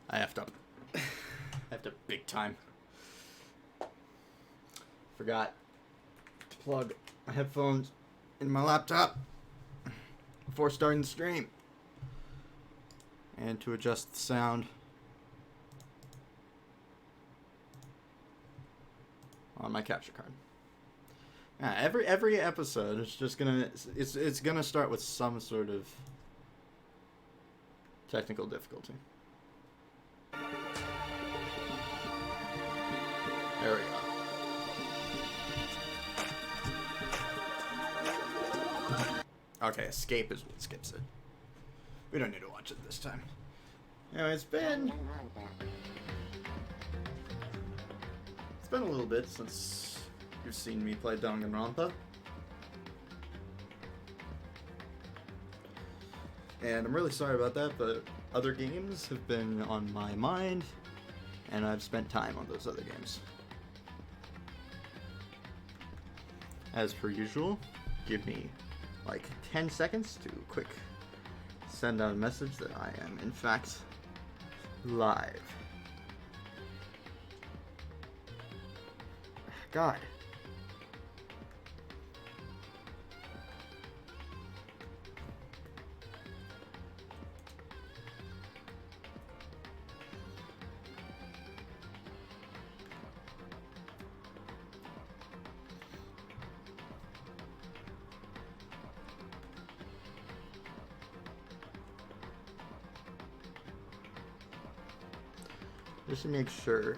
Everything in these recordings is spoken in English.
I effed up. I effed up big time. Forgot to plug my headphones in my laptop before starting the stream. And to adjust the sound on my capture card. Yeah, every episode is just it's gonna start with some sort of technical difficulty. There we go. Okay, escape is what skips it. We don't need to watch it this time. Anyway, it's been a little bit since you've seen me play Danganronpa. And I'm really sorry about that, but other games have been on my mind, and I've spent time on those other games. As per usual, give me like 10 seconds to quick send out a message that I am in fact live. God. Just to make sure.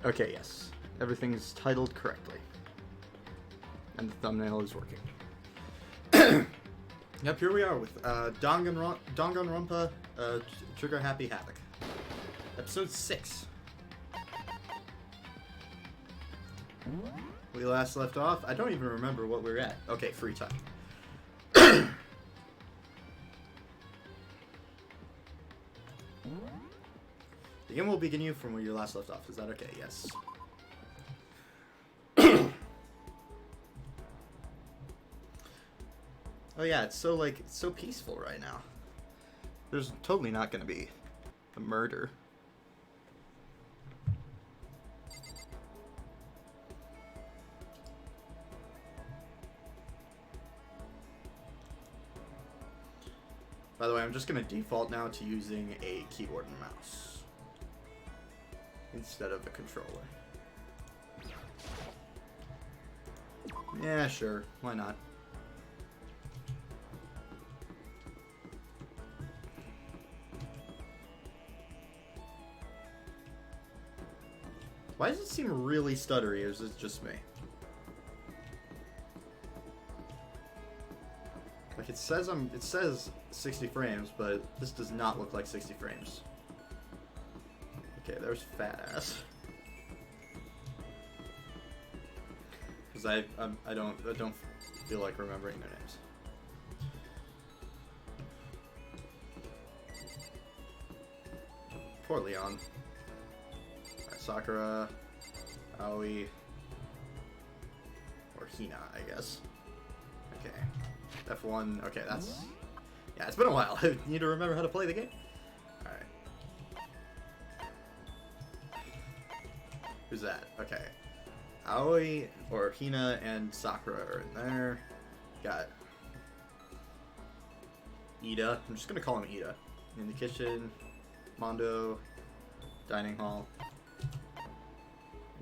Okay, yes. Everything's titled correctly. And the thumbnail is working. Yep, here we are with Danganronpa Trigger Happy Havoc. Episode 6. We last left off. I don't even remember what we were at. Okay, free time. The game will begin you from where you last left off. Is that okay? Yes. Oh yeah, it's so peaceful right now. There's totally not gonna be a murder. By the way, I'm just gonna default now to using a keyboard and mouse instead of a controller. Yeah, sure. Why not? Why does it seem really stuttery, or is it just me? Like it says 60 frames, but this does not look like 60 frames. Okay, there's fat ass. Because I don't feel like remembering their names. Poor Leon. Alright, Sakura, Aoi, or Hina, I guess. Okay. F1, okay, that's... Yeah, it's been a while. I need to remember how to play the game. Alright. Who's that? Okay. Aoi, or Hina, and Sakura are in there. Got Ida. I'm just gonna call him Ida. In the kitchen. Mondo. Dining hall.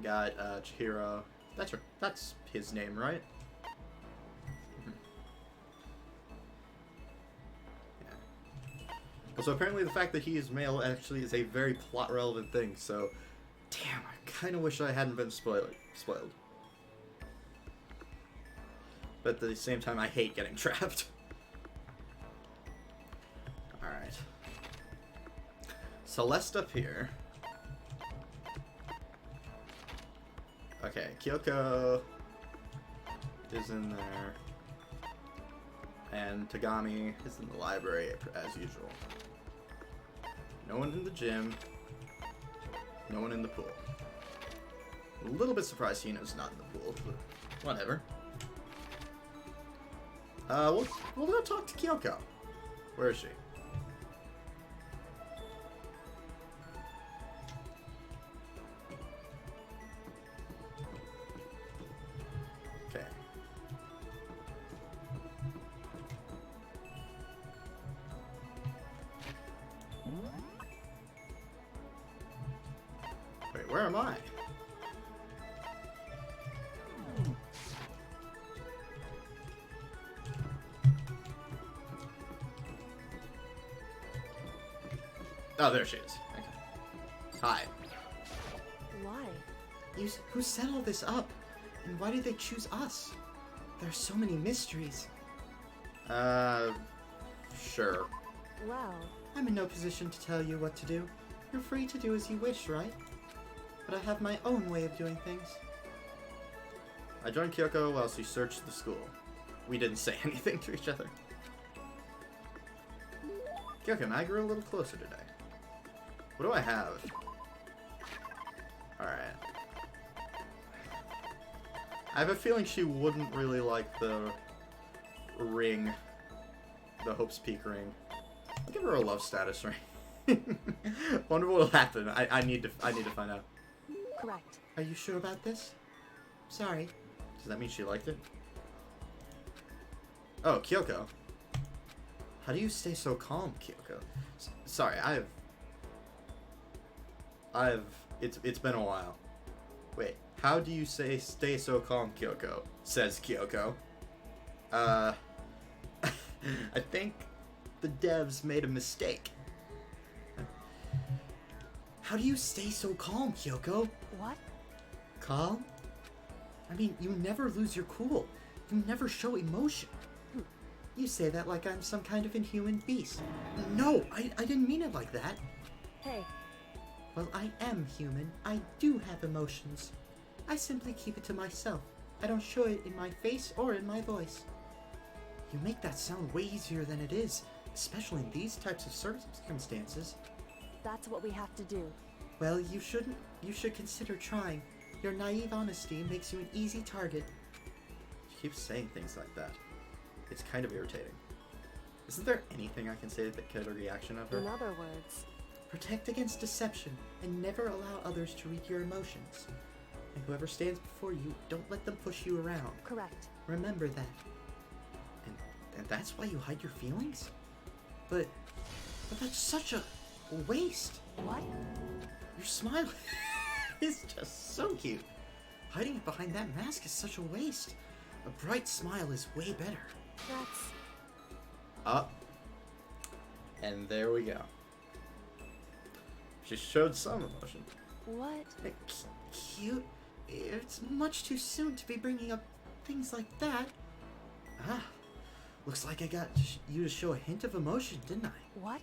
Got Chihiro. That's his name, right? So apparently the fact that he is male actually is a very plot-relevant thing, so... Damn, I kind of wish I hadn't been spoiled. But at the same time, I hate getting trapped. Alright. Celeste up here. Okay, Kyoko is in there. And Tagami is in the library, as usual. No one in the gym. No one in the pool. A little bit surprised Hina's not in the pool, but whatever. We'll go talk to Kyoko. Where is she? Okay. Wait, where am I? Oh, there she is. Okay. Hi. Why? Who set all this up? And why did they choose us? There are so many mysteries. Sure. Well, I'm in no position to tell you what to do. You're free to do as you wish, right? But I have my own way of doing things. I joined Kyoko while she searched the school. We didn't say anything to each other. Kyoko and I grew a little closer today. What do I have? Alright. I have a feeling she wouldn't really like the ring. The Hope's Peak ring. I'll give her a love status ring. Wonder what will happen. I need to find out. correct. Are you sure about this? Sorry. Does that mean she liked it? Oh, Kyoko. How do you stay so calm, Kyoko? Sorry, it's been a while. Wait, how do you stay so calm, Kyoko? Says Kyoko. I think the devs made a mistake. How do you stay so calm, Kyoko? What? Calm? I mean, you never lose your cool. You never show emotion. You say that like I'm some kind of inhuman beast. No, I didn't mean it like that. Hey, Well, I am human. I do have emotions. I simply keep it to myself. I don't show it in my face or in my voice. You make that sound way easier than it is, especially in these types of circumstances. that's what we have to do. Well, you shouldn't. You should consider trying. Your naive honesty makes you an easy target. She keeps saying things like that. It's kind of irritating. Isn't there anything I can say that get a reaction of her? In other words, Protect against deception and never allow others to read your emotions. And whoever stands before you, don't let them push you around. correct. Remember that. And that's why you hide your feelings? But that's such a waste. What? Your smile is just so cute. Hiding it behind that mask is such a waste. A bright smile is way better. That's... Up. And there we go. She showed some emotion. What? Cute? It's much too soon to be bringing up things like that. Ah, looks like I got you to show a hint of emotion, didn't I? What?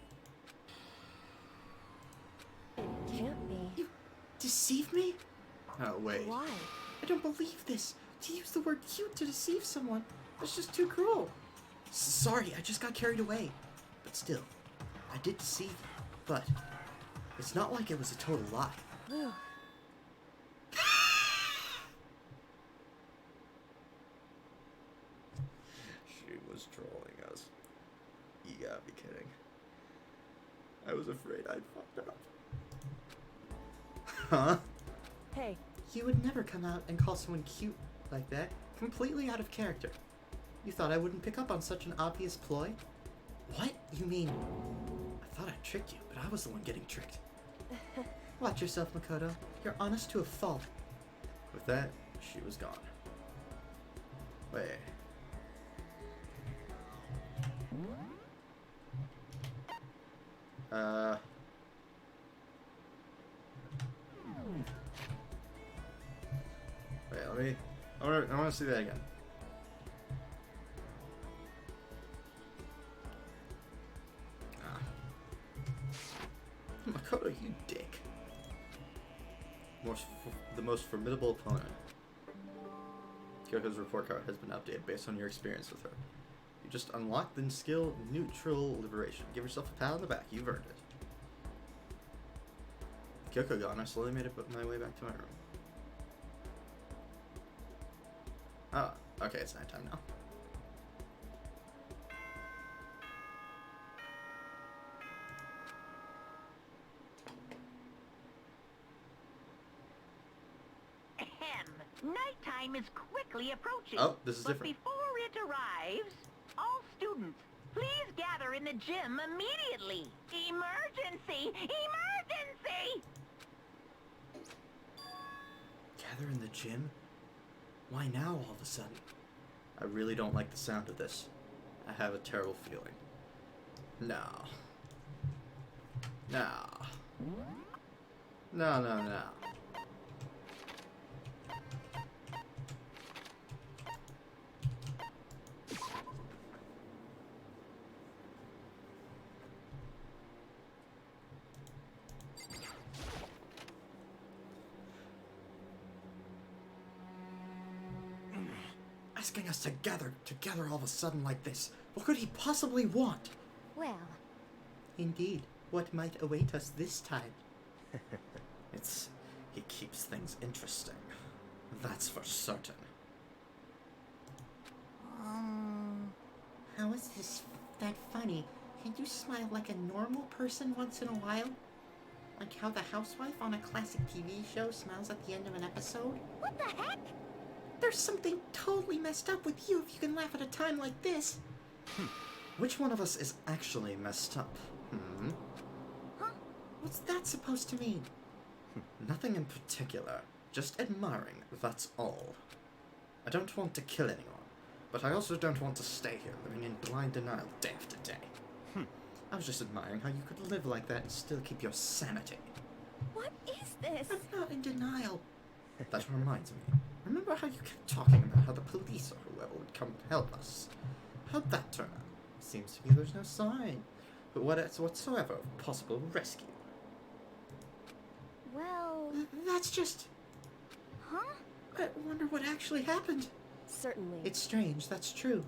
It can't be. You deceive me? Oh, wait. Why? I don't believe this. To use the word cute to deceive someone, that's just too cruel. Sorry, I just got carried away. But still, I did deceive you. But it's not like it was a total lie. Ugh. She was trolling us. You gotta be kidding. I was afraid I'd fucked up. Huh? Hey, You would never come out and call someone cute like that, completely out of character. You thought I wouldn't pick up on such an obvious ploy? What? You mean... I thought I tricked you, but I was the one getting tricked. Watch yourself, Makoto. You're honest to a fault. With that, she was gone. Wait. Wait, let me... I wanna see that again. Makoto, you dick. The most formidable opponent. Kyoko's report card has been updated based on your experience with her. You just unlocked the skill Neutral Liberation. Give yourself a pat on the back. You've earned it. Kyoko gone. I slowly made my way back to my room. Oh, okay, it's nighttime now. Nighttime is quickly approaching. Oh, this is but different. before it arrives, all students, please gather in the gym immediately. Emergency! Emergency! Gather in the gym? Why now all of a sudden? I really don't like the sound of this. I have a terrible feeling. No. No. No, no, no. Asking us to gather together all of a sudden like this. What could he possibly want? Well, Indeed, what might await us this time? He keeps things interesting. That's for certain. How is this that funny? Can you smile like a normal person once in a while? Like how the housewife on a classic TV show smiles at the end of an episode? what the heck? There's something totally messed up with you if you can laugh at a time like this. Which one of us is actually messed up? What's that supposed to mean? Nothing in particular. Just admiring, that's all. I don't want to kill anyone, but I also don't want to stay here living in blind denial day after day. I was just admiring how you could live like that and still keep your sanity. What is this? I'm not in denial. That reminds me. Remember how you kept talking about how the police or whoever would come to help us? How'd that turn out? Seems to be there's no sign but whatsoever of possible rescue. Well, That's just... huh? I wonder what actually happened. Certainly. It's strange, that's true.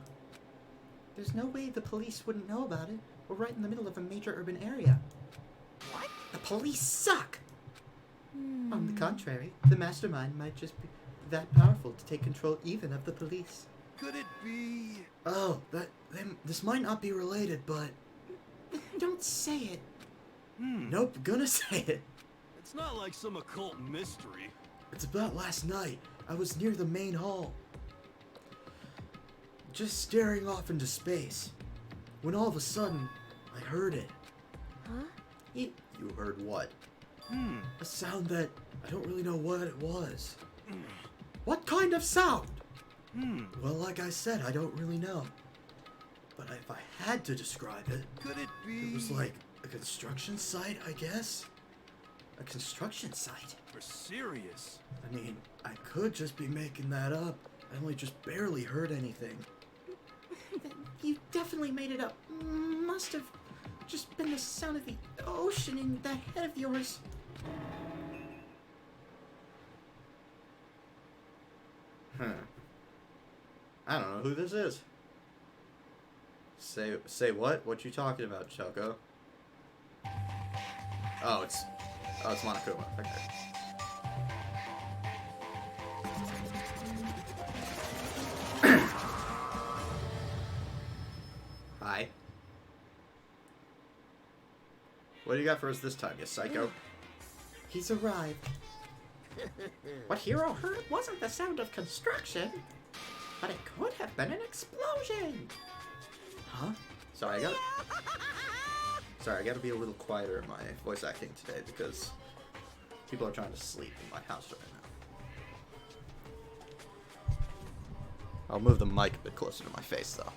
There's no way the police wouldn't know about it. We're right in the middle of a major urban area. What? The police suck! On the contrary, the mastermind might just be that powerful to take control even of the police. Could it be? Oh, this might not be related, but... Don't say it. Nope, gonna say it. It's not like some occult mystery. It's about last night. I was near the main hall, just staring off into space, when all of a sudden, I heard it. Huh? You heard what? A sound that I don't really know what it was. What kind of sound? Well, like I said, I don't really know. But if I had to describe it, Could it be? it was like a construction site, I guess. A construction site? For serious. I mean, I could just be making that up. I only just barely heard anything. You definitely made it up. Must have just been the sound of the ocean in that head of yours. I don't know who this is. Say what? What you talking about, Choco? Oh, it's Monokuma. Okay. Hi. What do you got for us this time, you psycho? He's arrived. What Hero heard wasn't the sound of construction, but it could have been an explosion. Huh? Sorry, I gotta be a little quieter in my voice acting today because people are trying to sleep in my house right now. I'll move the mic a bit closer to my face, though.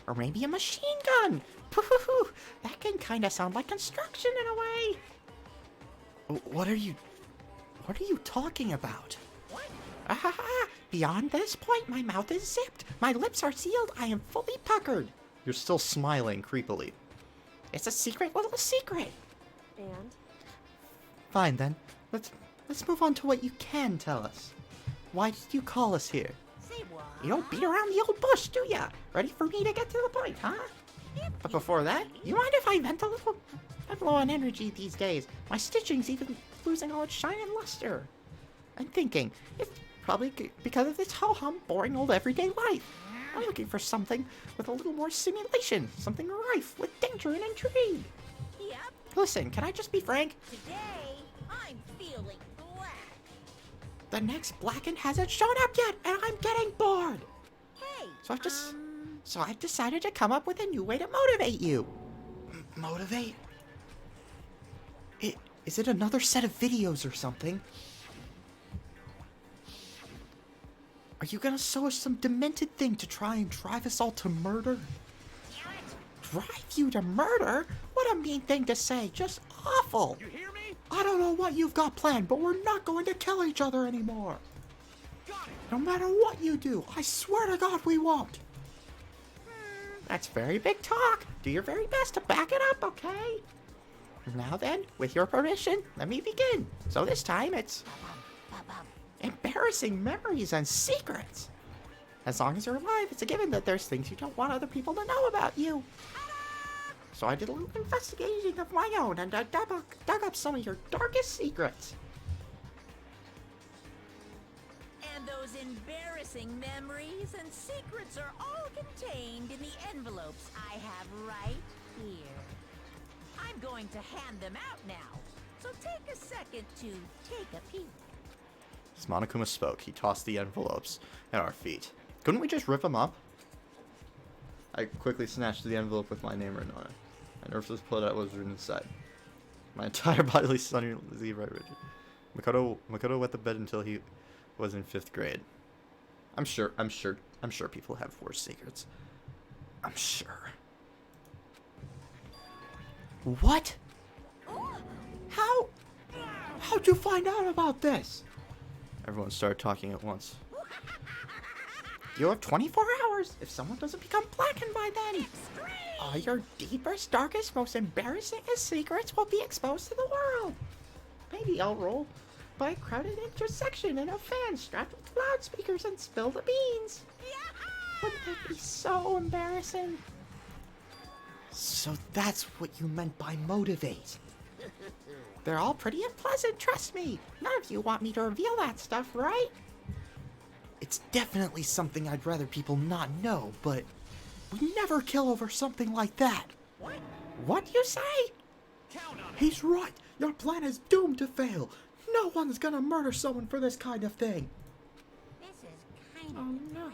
Or maybe a machine gun. Pooh, that can kind of sound like construction in a way. What are you talking about? What? Beyond this point, my mouth is zipped. My lips are sealed. I am fully puckered. You're still smiling creepily. It's a secret little secret. And? Fine then. Let's move on to what you can tell us. Why did you call us here? Say what? You don't beat around the old bush, do ya? Ready for me to get to the point, huh? But before that, you mind if I vent a little? I'm low on energy these days. My stitching's even losing all its shine and luster. I'm thinking, it's probably because of this ho-hum, boring old everyday life. I'm looking for something with a little more simulation, something rife with danger and intrigue. Yep. Listen, can I just be frank? Today, I'm feeling black. the next Blackened hasn't shown up yet, and I'm getting bored. Hey, So I've decided to come up with a new way to motivate you. Motivate? Is it another set of videos or something? Are you gonna show us some demented thing to try and drive us all to murder? Drive you to murder? What a mean thing to say. Just awful. You hear me? I don't know what you've got planned, but we're not going to kill each other anymore. Got it. No matter what you do, I swear to God we won't. That's very big talk. Do your very best to back it up, okay? Now then, with your permission, let me begin. So this time it's embarrassing memories and secrets. As long as you're alive, it's a given that there's things you don't want other people to know about you. So I did a little investigating of my own, and I dug up some of your darkest secrets. and those embarrassing memories and secrets are all contained in the envelopes I have right here. I'm going to hand them out now, so take a second to take a peek. As Monokuma spoke, he tossed the envelopes at our feet. Couldn't we just rip them up? I quickly snatched the envelope with my name written on it. I nervously pulled out what was written inside. My entire bodily suddenly right rigid. Makoto wet the bed until he was in 5th grade. I'm sure people have worse secrets. I'm sure. What? How'd you find out about this? Everyone started talking at once. You have 24 hours. If someone doesn't become blackened by then, all your deepest, darkest, most embarrassing secrets will be exposed to the world. Maybe I'll roll by a crowded intersection in a van strapped with loudspeakers and spill the beans. Wouldn't that be so embarrassing? So that's what you meant by motivate. They're all pretty unpleasant, trust me. None of you want me to reveal that stuff, right? It's definitely something I'd rather people not know, but we never kill over something like that. What you say? Count on it. He's right. Your plan is doomed to fail. No one's gonna murder someone for this kind of thing. This is kind Oh no.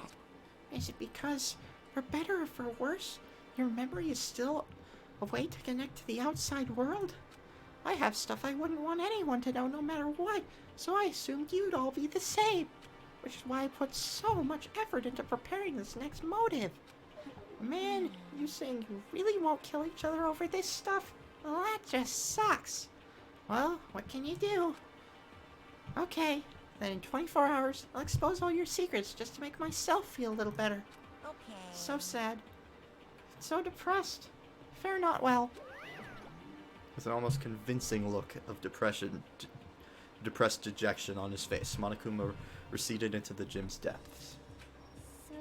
Is it because, for better or for worse, your memory is still a way to connect to the outside world? I have stuff I wouldn't want anyone to know no matter what, so I assumed you'd all be the same. Which is why I put so much effort into preparing this next motive. Man, you saying you really won't kill each other over this stuff? Well, that just sucks. Well, what can you do? Okay, then in 24 hours, I'll expose all your secrets just to make myself feel a little better. Okay. So sad. So depressed. Fare not well. With an almost convincing look of depressed dejection on his face, Monokuma receded into the gym's depths. So,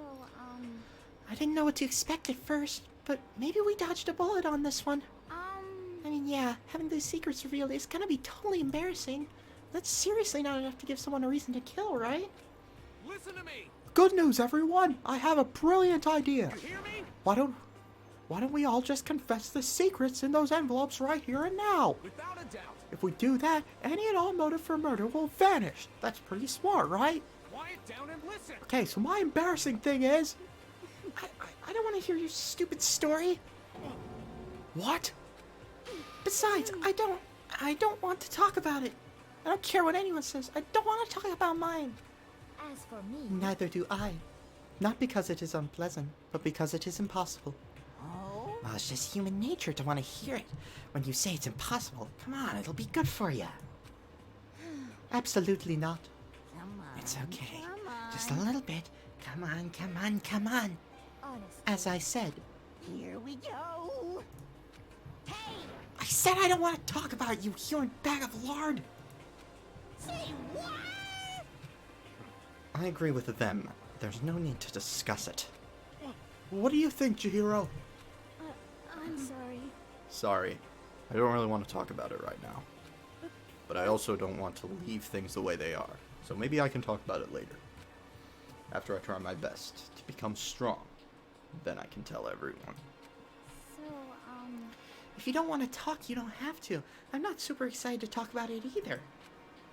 I didn't know what to expect at first, but maybe we dodged a bullet on this one. I mean, yeah, having these secrets revealed is gonna be totally embarrassing. That's seriously not enough to give someone a reason to kill, right? Listen to me. Good news, everyone! I have a brilliant idea! You hear me? Why don't we all just confess the secrets in those envelopes right here and now? Without a doubt. If we do that, any and all motive for murder will vanish. That's pretty smart, right? Quiet down and listen. Okay, so my embarrassing thing is... I don't want to hear your stupid story. What? Besides, I don't want to talk about it. I don't care what anyone says. I don't want to talk about mine. as for me, Neither do I. Not because it is unpleasant, but because it is impossible. Oh? Well, it's just human nature to want to hear it. When you say it's impossible, come on, it'll be good for you. Absolutely not. Come on. It's okay. Come on. Just a little bit. Come on, come on, come on. honestly, As I said. Here we go. Hey, I said I don't want to talk about you, human bag of lard. say what? I agree with them. There's no need to discuss it. What do you think, Chihiro? I'm sorry. Sorry. I don't really want to talk about it right now. But I also don't want to leave things the way they are. So maybe I can talk about it later. After I try my best to become strong. Then I can tell everyone. So, If you don't want to talk, you don't have to. I'm not super excited to talk about it either.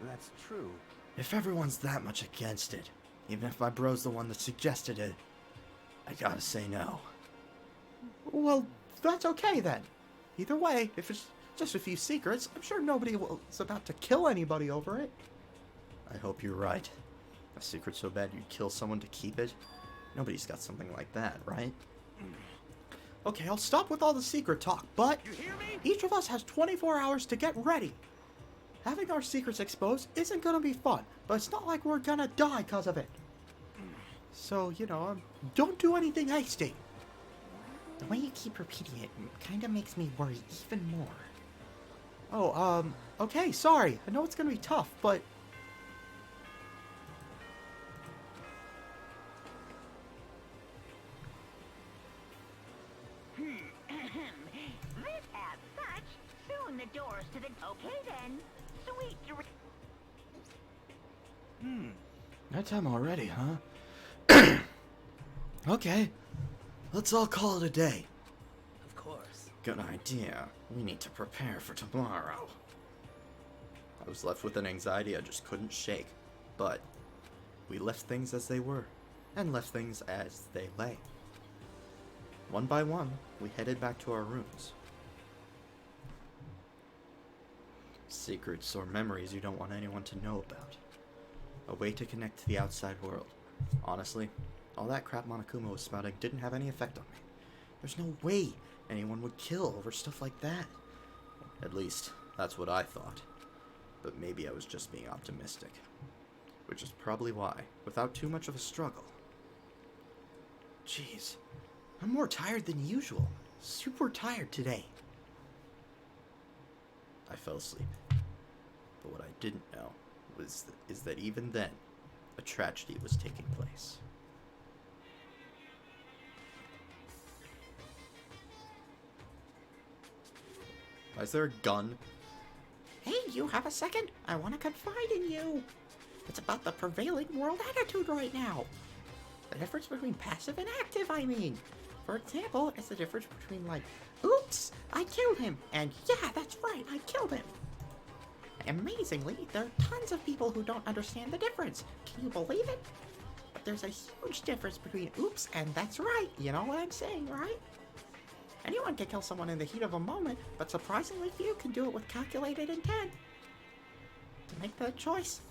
That's true. If everyone's that much against it, even if my bro's the one that suggested it, I gotta say no. Well, that's okay then. Either way, if it's just a few secrets, I'm sure nobody is about to kill anybody over it. I hope you're right. A secret so bad you'd kill someone to keep it? Nobody's got something like that, right? Okay, I'll stop with all the secret talk, but You hear me? each of us has 24 hours to get ready. Having our secrets exposed isn't gonna be fun, but it's not like we're gonna die because of it. So, don't do anything hasty. The way you keep repeating it kind of makes me worry even more. Oh, okay, sorry. I know it's gonna be tough, but... This as such, soon the doors to the... Okay then, sweet That time already, huh? Okay, let's all call it a day. Of course. Good idea. We need to prepare for tomorrow. I was left with an anxiety I just couldn't shake, but we left things as they were, and left things as they lay. One by one, we headed back to our rooms. Secrets or memories you don't want anyone to know about. A way to connect to the outside world. Honestly, all that crap Monokuma was spouting didn't have any effect on me. There's no way anyone would kill over stuff like that. At least, that's what I thought. But maybe I was just being optimistic. Which is probably why, without too much of a struggle. Jeez, I'm more tired than usual. Super tired today. I fell asleep. But what I didn't know is that even then, a tragedy was taking place. Why is there a gun? Hey, you have a second? I want to confide in you. It's about the prevailing world attitude right now. The difference between passive and active, I mean. For example, it's the difference between like, oops, I killed him, and yeah, that's right, I killed him. Amazingly, there are tons of people who don't understand the difference. Can you believe it? But there's a huge difference between oops and that's right. You know what I'm saying, right? Anyone can kill someone in the heat of a moment, but surprisingly few can do it with calculated intent. To make the choice,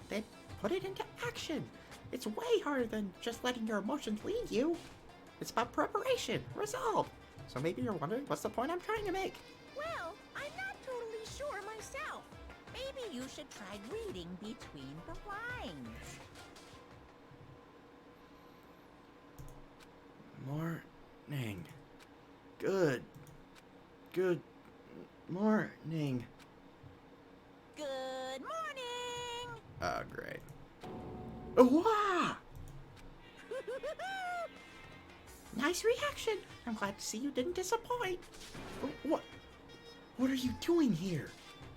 they put it into action. It's way harder than just letting your emotions lead you. It's about preparation, resolve. So maybe you're wondering what's the point I'm trying to make. Well, I'm not totally sure myself. Maybe you should try reading between the lines. Morning. Good morning. Good morning! Ah, great. Wow! Nice reaction. I'm glad to see you didn't disappoint. What are you doing here?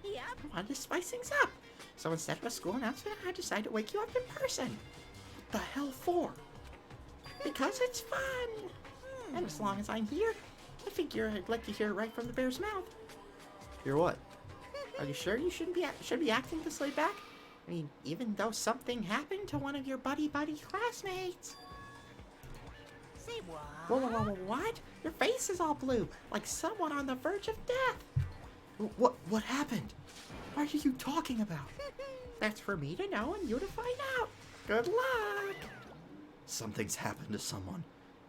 Yep. I wanted to spice things up. So instead of a school announcement, I decided to wake you up in person. What the hell for? Because it's fun. And as long as I'm here, I figure I'd let you hear it right from the bear's mouth. Hear what? Are you sure you should be acting this laid back? I mean, even though something happened to one of your buddy classmates. Say what? Whoa, what? Your face is all blue, like someone on the verge of death. What happened? What are you talking about? That's for me to know and you to find out. Good luck. Something's happened to someone.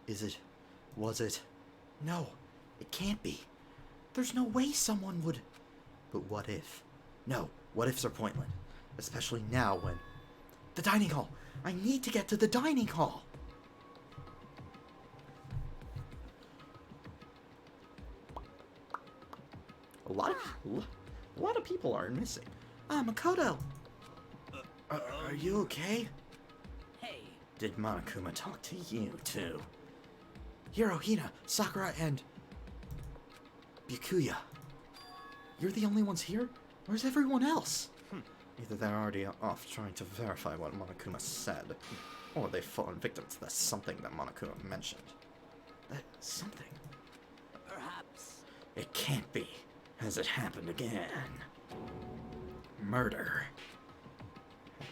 Is it? Was it? No, it can't be. There's no way someone would... But what if? No, what ifs are pointless. Especially now when... The dining hall. I need to get to the dining hall. A lot of people are missing. Makoto. Are you okay? Hey. Did Monokuma talk to you too? Hirohina, Sakura, and... Byakuya. You're the only ones here? Where's everyone else? Either they're already off trying to verify what Monokuma said, or they've fallen victim to the something that Monokuma mentioned. That something. Perhaps. It can't be. Has it happened again? Murder.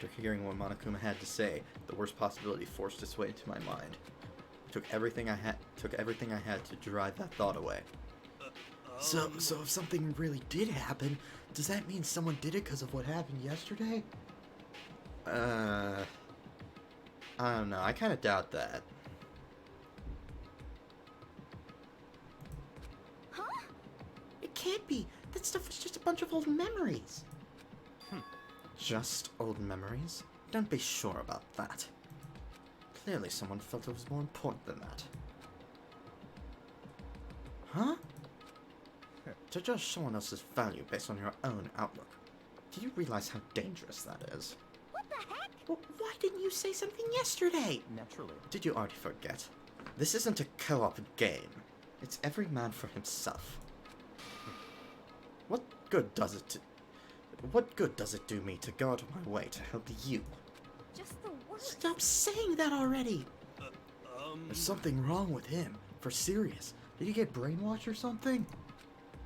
After hearing what Monokuma had to say, the worst possibility forced its way into my mind. Took everything I had to drive that thought away. So if something really did happen, does that mean someone did it because of what happened yesterday? I don't know. I kind of doubt that. Huh? It can't be. That stuff was just a bunch of old memories. Just old memories? Don't be sure about that. Clearly someone felt it was more important than that. Huh? To judge someone else's value based on your own outlook. Do you realize how dangerous that is? What the heck? Well, why didn't you say something yesterday? Naturally. Did you already forget? This isn't a co-op game. It's every man for himself. What good does it do me to go out of my way to help you? Just the worst. Stop saying that already. There's something wrong with him. For serious. Did he get brainwashed or something?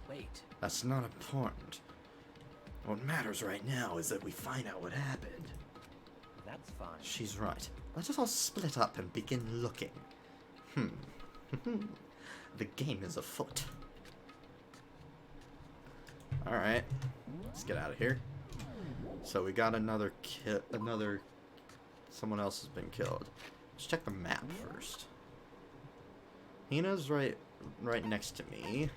Wait. That's not important. What matters right now is that we find out what happened. That's fine. She's right. Let us all split up and begin looking. The game is afoot. Alright. Let's get out of here. So we got another someone else has been killed. Let's check the map first. Hina's right next to me.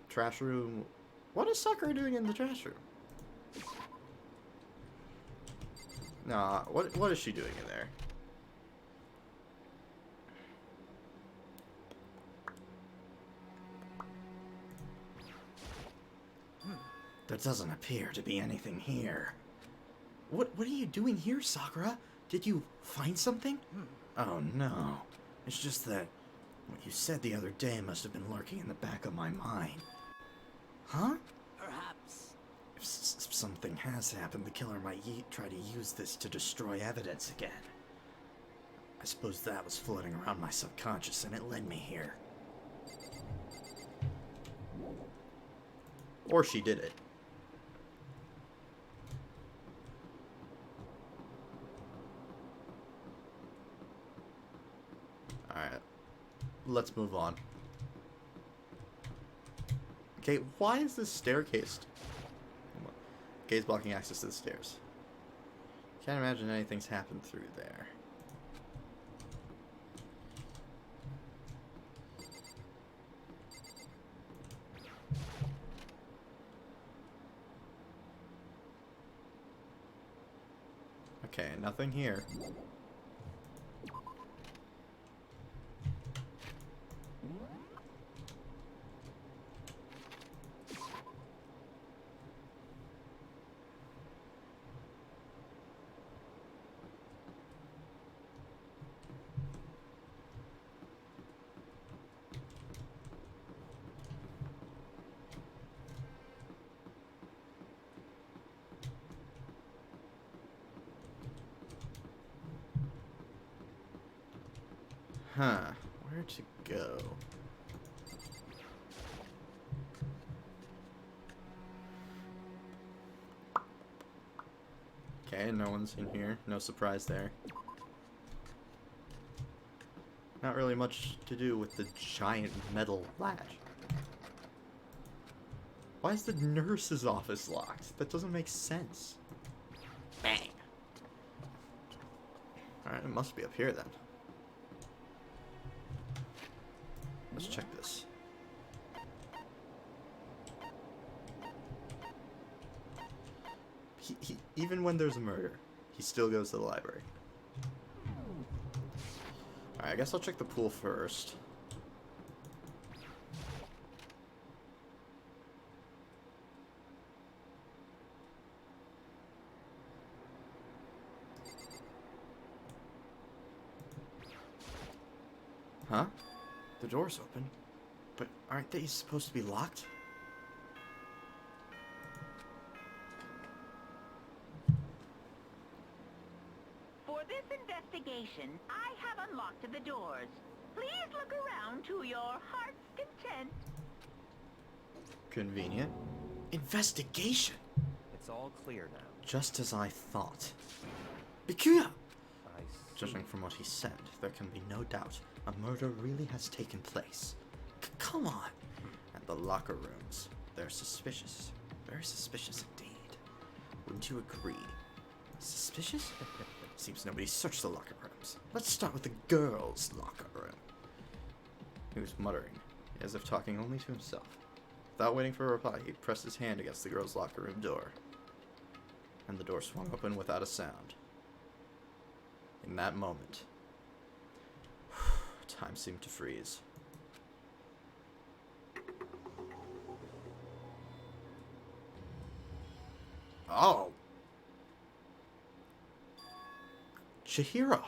Trash room. What is Sakura doing in the trash room? Nah, what is she doing in there? There doesn't appear to be anything here. What are you doing here, Sakura? Did you find something? Oh no. It's just that what you said the other day must have been lurking in the back of my mind. Huh? Perhaps. If something has happened, the killer might try to use this to destroy evidence again. I suppose that was floating around my subconscious and it led me here. Or she did it. Alright. Let's move on. Okay, why is this staircase... Gaze blocking access to the stairs. Can't imagine anything's happened through there. Okay, nothing here. Huh, where to go? Okay, no one's in here. No surprise there. Not really much to do with the giant metal latch. Why is the nurse's office locked? That doesn't make sense. Bang! Alright, it must be up here then. Let's check this. Even when there's a murder, he still goes to the library. Alright, I guess I'll check the pool first. Huh? The door's open. But aren't they supposed to be locked? For this investigation, I have unlocked the doors. Please look around to your heart's content. Convenient. Investigation? It's all clear now. Just as I thought. Bikuya! I see. Judging from what he said, there can be no doubt a murder really has taken place. Come on! And the locker rooms. They're suspicious. Very suspicious indeed. Wouldn't you agree? Suspicious? Seems nobody searched the locker rooms. Let's start with the girls' locker room. He was muttering, as if talking only to himself. Without waiting for a reply, he pressed his hand against the girls' locker room door. And the door swung open without a sound. In that moment, time seemed to freeze. Oh! Chihiro!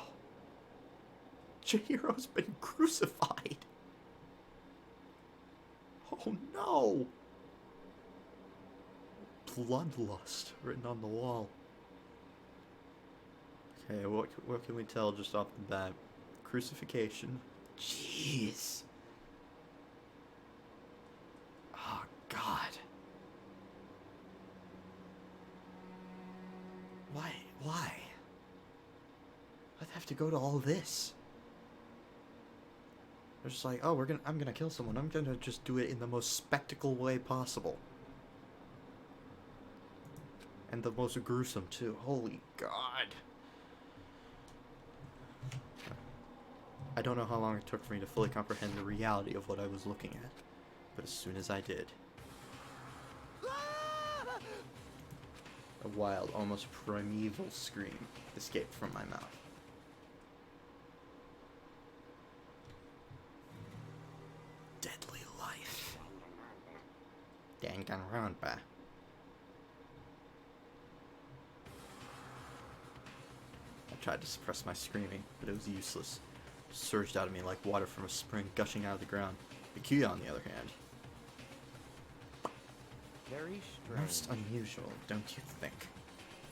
Chihiro's been crucified! Oh no! Bloodlust written on the wall. Okay, what can we tell just off the bat? Crucifixion. Jeez. Oh, God. Why? Why'd they have to go to all this? They're just like, oh, I'm gonna kill someone. I'm gonna just do it in the most spectacle way possible. And the most gruesome, too. Holy God. I don't know how long it took for me to fully comprehend the reality of what I was looking at. But as soon as I did, a wild, almost primeval scream escaped from my mouth. Deadly life. Danganronpa. I tried to suppress my screaming, but it was useless. It surged out of me like water from a spring gushing out of the ground. Bikuya, on the other hand. Very strange. Most unusual, don't you think?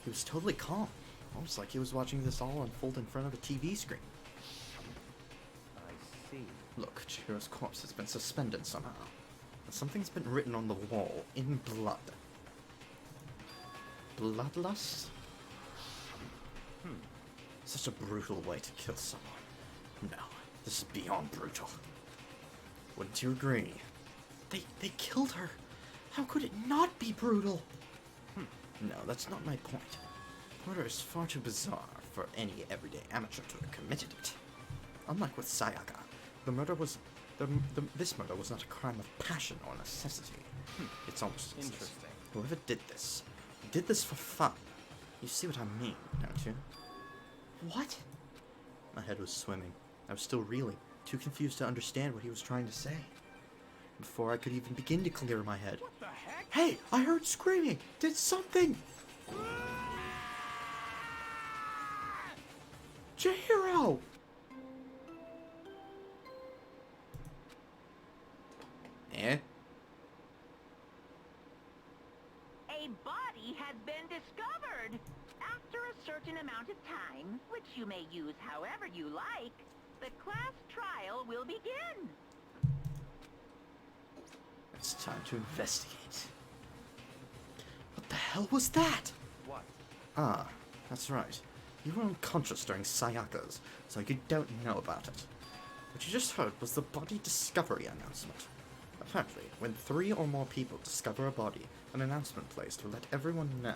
He was totally calm, almost like he was watching this all unfold in front of a TV screen. I see. Look, Chihiro's corpse has been suspended somehow. And something's been written on the wall, in blood. Bloodlust? Such a brutal way to kill someone. No, this is beyond brutal. Wouldn't you agree? They killed her. How could it not be brutal? No, that's not my point. Murder is far too bizarre for any everyday amateur to have committed it. Unlike with Sayaka, this murder was not a crime of passion or necessity. It's almost Interesting. Whoever did this for fun. You see what I mean, don't you? What? My head was swimming. I was still reeling, too confused to understand what he was trying to say. Before I could even begin to clear my head. What the heck? Hey, I heard screaming! Did something! Chihiro! Eh? A body has been discovered. After a certain amount of time, which you may use however you like, the class trial will begin. It's time to investigate. What the hell was that? What? Ah, that's right. You were unconscious during Sayaka's, so you don't know about it. What you just heard was the body discovery announcement. Apparently, when 3 or more people discover a body, an announcement plays to let everyone know.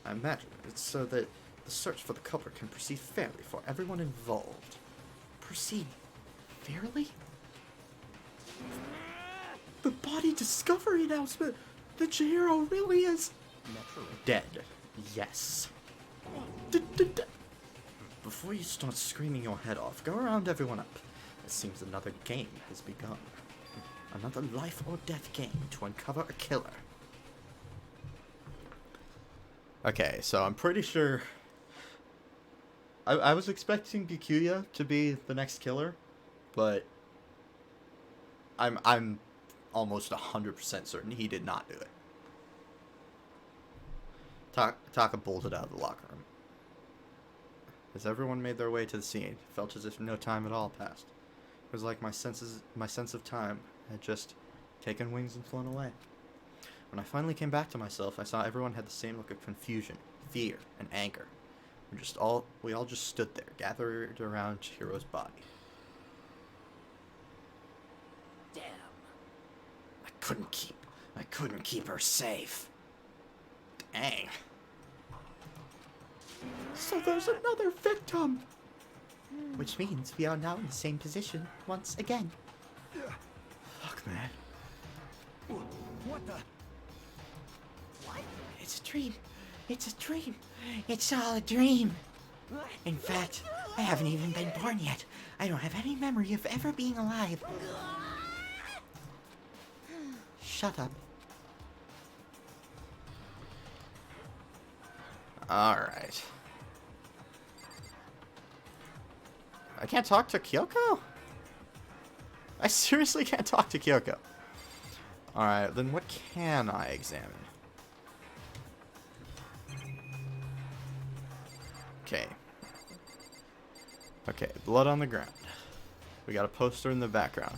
I imagine it's so that the search for the culprit can proceed fairly for everyone involved. Proceed fairly? The body discovery announcement! The Chihiro really is Naturally. dead. Yes. Before you start screaming your head off, go around everyone up. It seems another game has begun. Another life or death game to uncover a killer. Okay, so I'm pretty sure... I was expecting Bikuya to be the next killer, but I'm almost 100% certain he did not do it. Taka bolted out of the locker room. As everyone made their way to the scene, it felt as if no time at all passed. It was like my sense of time had just taken wings and flown away. When I finally came back to myself, I saw everyone had the same look of confusion, fear, and anger. We all just stood there, gathered around Chihiro's body. Damn. I couldn't keep her safe. Dang. So there's another victim! Which means we are now in the same position once again. Fuck, man. What the? It's a dream. It's a dream. It's all a dream. In fact, I haven't even been born yet. I don't have any memory of ever being alive. Shut up. Alright. I can't talk to Kyoko? I seriously can't talk to Kyoko. Alright, then what can I examine? Okay. Okay, blood on the ground. We got a poster in the background.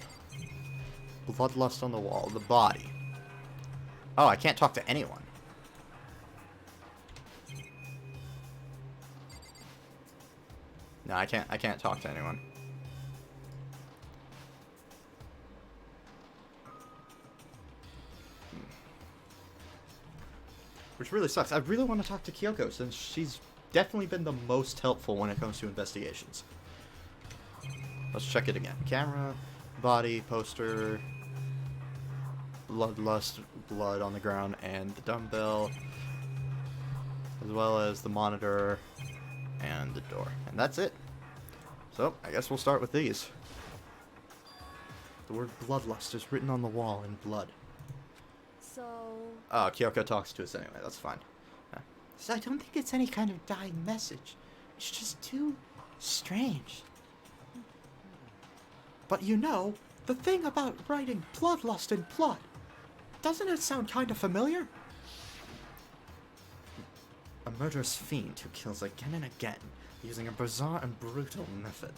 Bloodlust on the wall. The body. Oh, I can't talk to anyone. No, I can't talk to anyone. Which really sucks. I really want to talk to Kyoko since she's definitely been the most helpful when it comes to investigations. Let's check it again. Camera, body, poster, bloodlust, blood on the ground, and the dumbbell, as well as the monitor and the door. And that's it. So, I guess we'll start with these. The word bloodlust is written on the wall in blood. So, Oh, Kyoko talks to us anyway. That's fine. So I don't think it's any kind of dying message. It's just too strange. But you know, the thing about writing bloodlust in blood, doesn't it sound kind of familiar? A murderous fiend who kills again and again, using a bizarre and brutal method.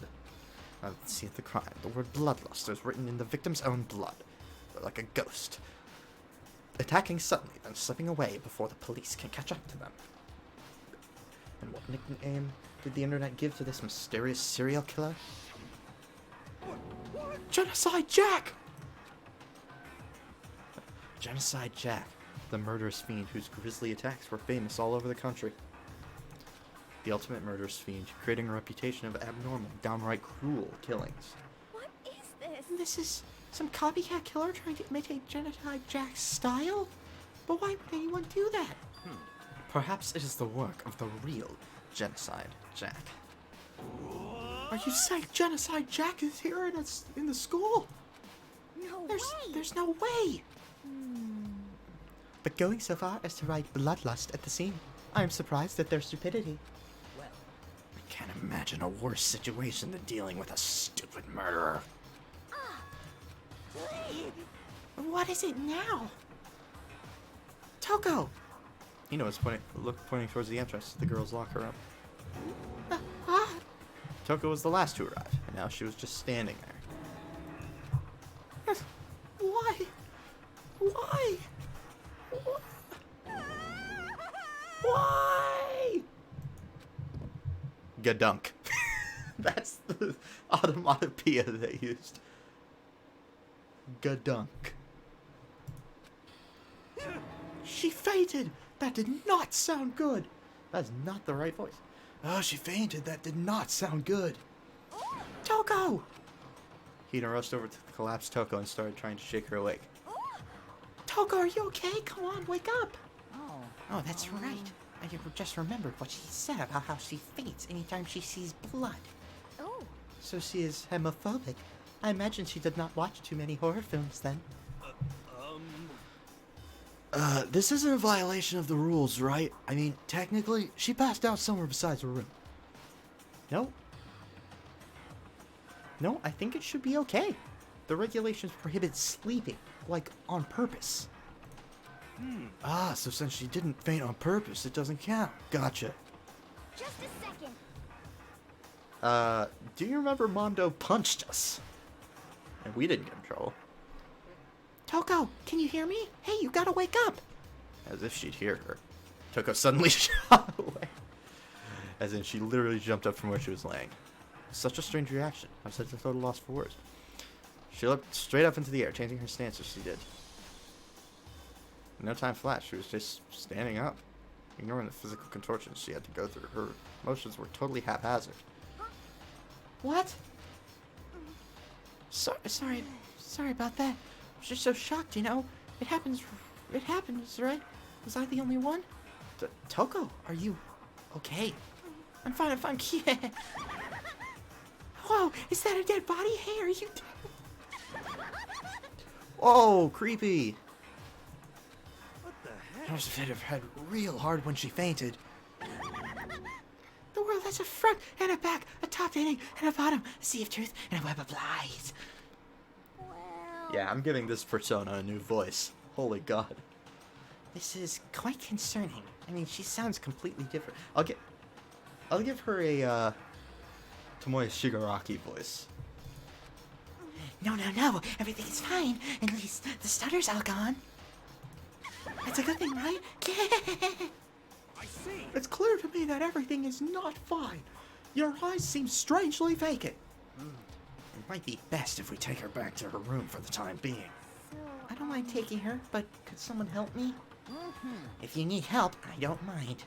Let's see the crime. The word bloodlust is written in the victim's own blood, like a ghost, attacking suddenly, then slipping away before the police can catch up to them. And what nickname did the internet give to this mysterious serial killer? Genocide Jack! Genocide Jack, the murderous fiend whose grisly attacks were famous all over the country. The ultimate murderous fiend, creating a reputation of abnormal, downright cruel killings. what is this? This is some copycat killer trying to imitate Genocide Jack's style? But why would anyone do that? Perhaps it is the work of the real Genocide Jack. Are you saying Genocide Jack is here in the school? No There's way! no way. But going so far as to write bloodlust at the scene, I am surprised at their stupidity. Well, I can't imagine a worse situation than dealing with a stupid murderer. What is it now? Toko! Hino was pointing towards the entrance to the girls' locker room. Ah! Toko was the last to arrive, and now she was just standing there. Why? Why? Why? Gadunk. That's the onomatopoeia they used. Gadunk. She fainted. That did not sound good. That's not the right voice. Oh, she fainted. That did not sound good. Toko! Hina rushed over to the collapsed Toko and started trying to shake her awake. Toko, are you okay? Come on, wake up. oh. Oh, that's right. I just remembered what she said about how she faints anytime she sees blood. Oh, So she is homophobic. I imagine she did not watch too many horror films then. This isn't a violation of the rules, right? I mean, technically, she passed out somewhere besides her room. No. No, I think it should be okay. The regulations prohibit sleeping, like on purpose. Ah, so since she didn't faint on purpose, it doesn't count. Gotcha. just a second. Do you remember Mondo punched us? And we didn't get in trouble. Toko, can you hear me? Hey, you gotta wake up. As if she'd hear her. Toko suddenly shot away. As in, she literally jumped up from where she was laying. Such a strange reaction. I was at a total loss for words. She leapt straight up into the air, changing her stance as she did. No time flat, she was just standing up. Ignoring the physical contortions she had to go through, her motions were totally haphazard. What? Sorry about that. I was just so shocked, you know. It happens, right? Was I the only one? Toko, are you okay? I'm fine. Yeah. Whoa, is that a dead body? Hey, are you Oh, creepy! What the heck? Must have hit her head real hard when she fainted. The world has a front and a back, a top ending and a bottom, a sea of truth and a web of lies. Well, Yeah, I'm giving this persona a new voice. Holy god. This is quite concerning. I mean, she sounds completely different. I'll give her a Tomoya Shigaraki voice. No, everything is fine. At least the stutter's all gone. That's a good thing, right? I see. It's clear to me that everything is not fine. Your eyes seem strangely vacant. It might be best if we take her back to her room for the time being. so, I don't mind taking her, but could someone help me? If you need help, I don't mind.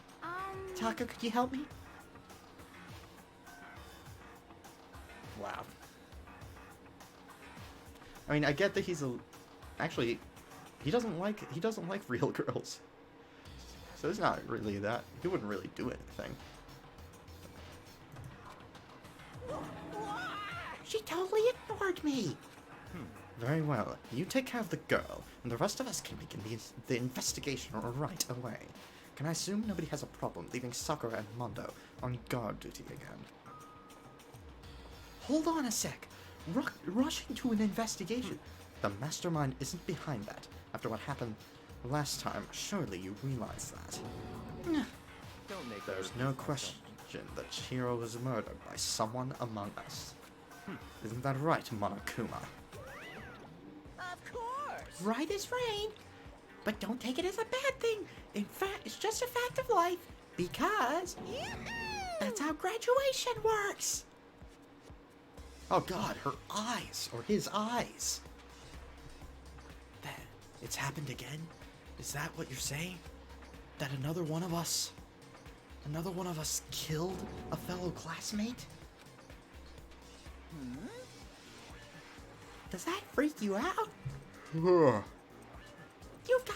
Taka, could you help me? Wow. I mean, I get that he's actually, he doesn't like real girls. So it's not really that. He wouldn't really do anything. She totally ignored me. Very well. You take care of the girl, and the rest of us can begin the investigation right away. Can I assume nobody has a problem leaving Sakura and Mondo on guard duty again? Hold on a sec. Rushing to an investigation. The mastermind isn't behind that. After what happened last time, surely you realize that. Don't make There's her no think question that Chihiro was murdered by someone among us. Isn't that right, Monokuma? Of course. Right as rain. But don't take it as a bad thing. In fact, it's just a fact of life. Because that's how graduation works. Oh god, her eyes, or his eyes. That it's happened again? Is that what you're saying? That another one of us killed a fellow classmate? Does that freak you out? You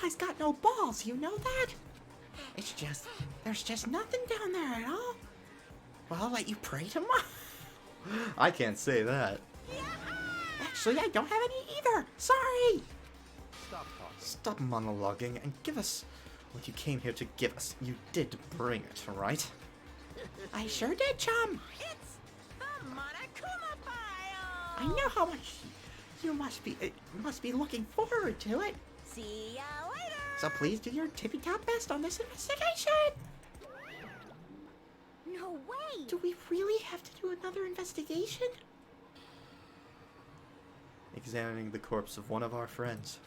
guys got no balls, you know that? There's just nothing down there at all. Well, I'll let you pray to Mom. I can't say that. Actually, I don't have any either. Sorry. Stop talking. Stop monologuing and give us what you came here to give us. You did bring it, right? I sure did, chum. It's the Monokuma file. I know how much you must be looking forward to it. See ya later. So please do your tippy-top best on this investigation. no way! Do we really have to do another investigation? Examining the corpse of one of our friends.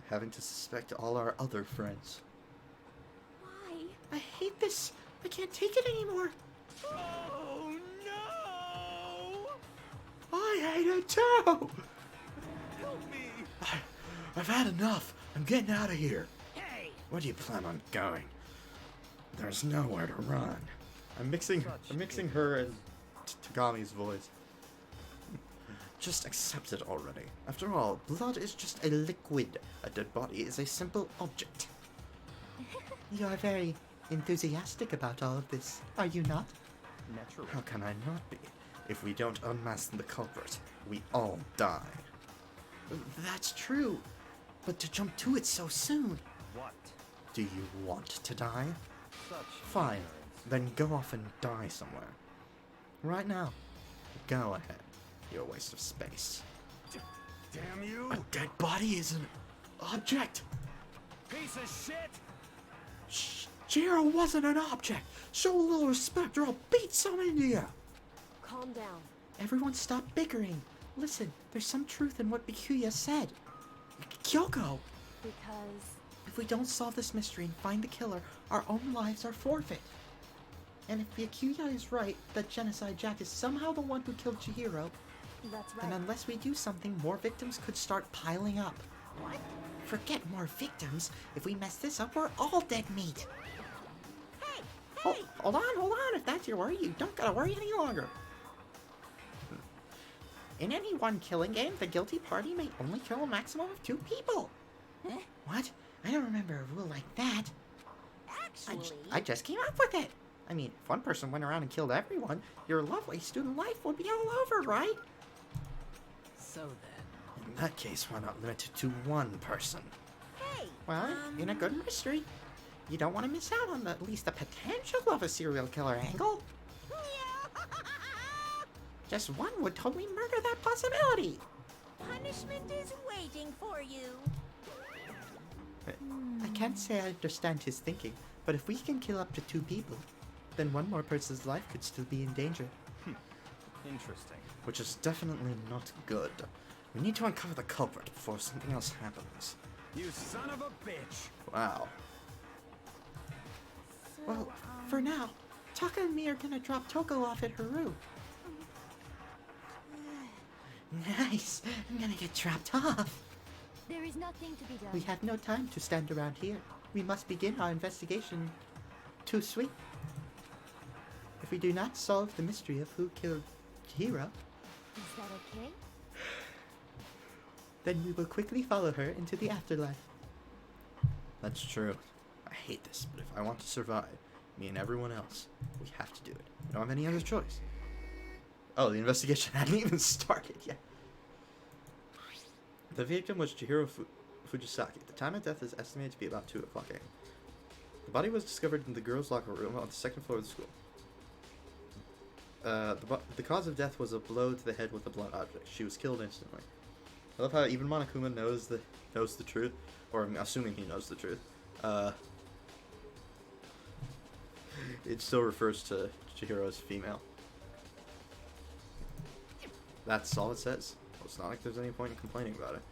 Having to suspect all our other friends. Why? I hate this. I can't take it anymore. Oh no! I hate it too. Help me! I've had enough. I'm getting out of here. Hey. Where do you plan on going? There's nowhere to run. I'm mixing her and Tagami's voice. Just accept it already. After all, blood is just a liquid. A dead body is a simple object. You are very enthusiastic about all of this, are you not? Naturally. How can I not be? If we don't unmask the culprit, we all die. That's true. But to jump to it so soon. What? Do you want to die? Such Fine. ignorance. Then go off and die somewhere. Right now. Go ahead. You're a waste of space. Damn you! A dead body is an object. Piece of shit! Jiro wasn't an object. Show a little respect or I'll beat some into you. Calm down. Everyone stop bickering. Listen, there's some truth in what Bikuya said. Kyoko! Because If we don't solve this mystery and find the killer, our own lives are forfeit. And if the Akuya is right, that Genocide Jack is somehow the one who killed Chihiro, that's right. then unless we do something, more victims could start piling up. What? Forget more victims. If we mess this up, we're all dead meat. Hey! Oh, hold on. If that's your worry, you don't gotta worry any longer. In any one killing game, the guilty party may only kill a maximum of 2 people. Huh? What? I don't remember a rule like that. Actually, I just came up with it. I mean, if one person went around and killed everyone, your lovely student life would be all over, right? so then. In that case, why not limit it to one person? Hey! Well, in a good mystery, you don't want to miss out on at least the potential of a serial killer angle. Just one would totally murder that possibility. Punishment is waiting for you. I can't say I understand his thinking, but if we can kill up to 2 people, then one more person's life could still be in danger. Interesting. Which is definitely not good. We need to uncover the culprit before something else happens. You son of a bitch! Wow. So, Well, for now, Taka and me are gonna drop Toko off at her room. Nice! I'm gonna get dropped off. there is nothing to be done. We have no time to stand around here. We must begin our investigation too sweet. If we do not solve the mystery of who killed Chihiro, Is that okay? then we will quickly follow her into the afterlife. That's true. I hate this, but if I want to survive, me and everyone else, we have to do it. We don't have any other choice. Oh, the investigation hadn't even started yet. The victim was Chihiro Fujisaki. The time of death is estimated to be about 2 o'clock a.m. The body was discovered in the girls' locker room on the 2nd floor of the school. The cause of death was a blow to the head with a blunt object. She was killed instantly. I love how even Monokuma knows the truth, or I'm assuming he knows the truth. It still refers to Chihiro as female. That's all it says. Well, it's not like there's any point in complaining about it.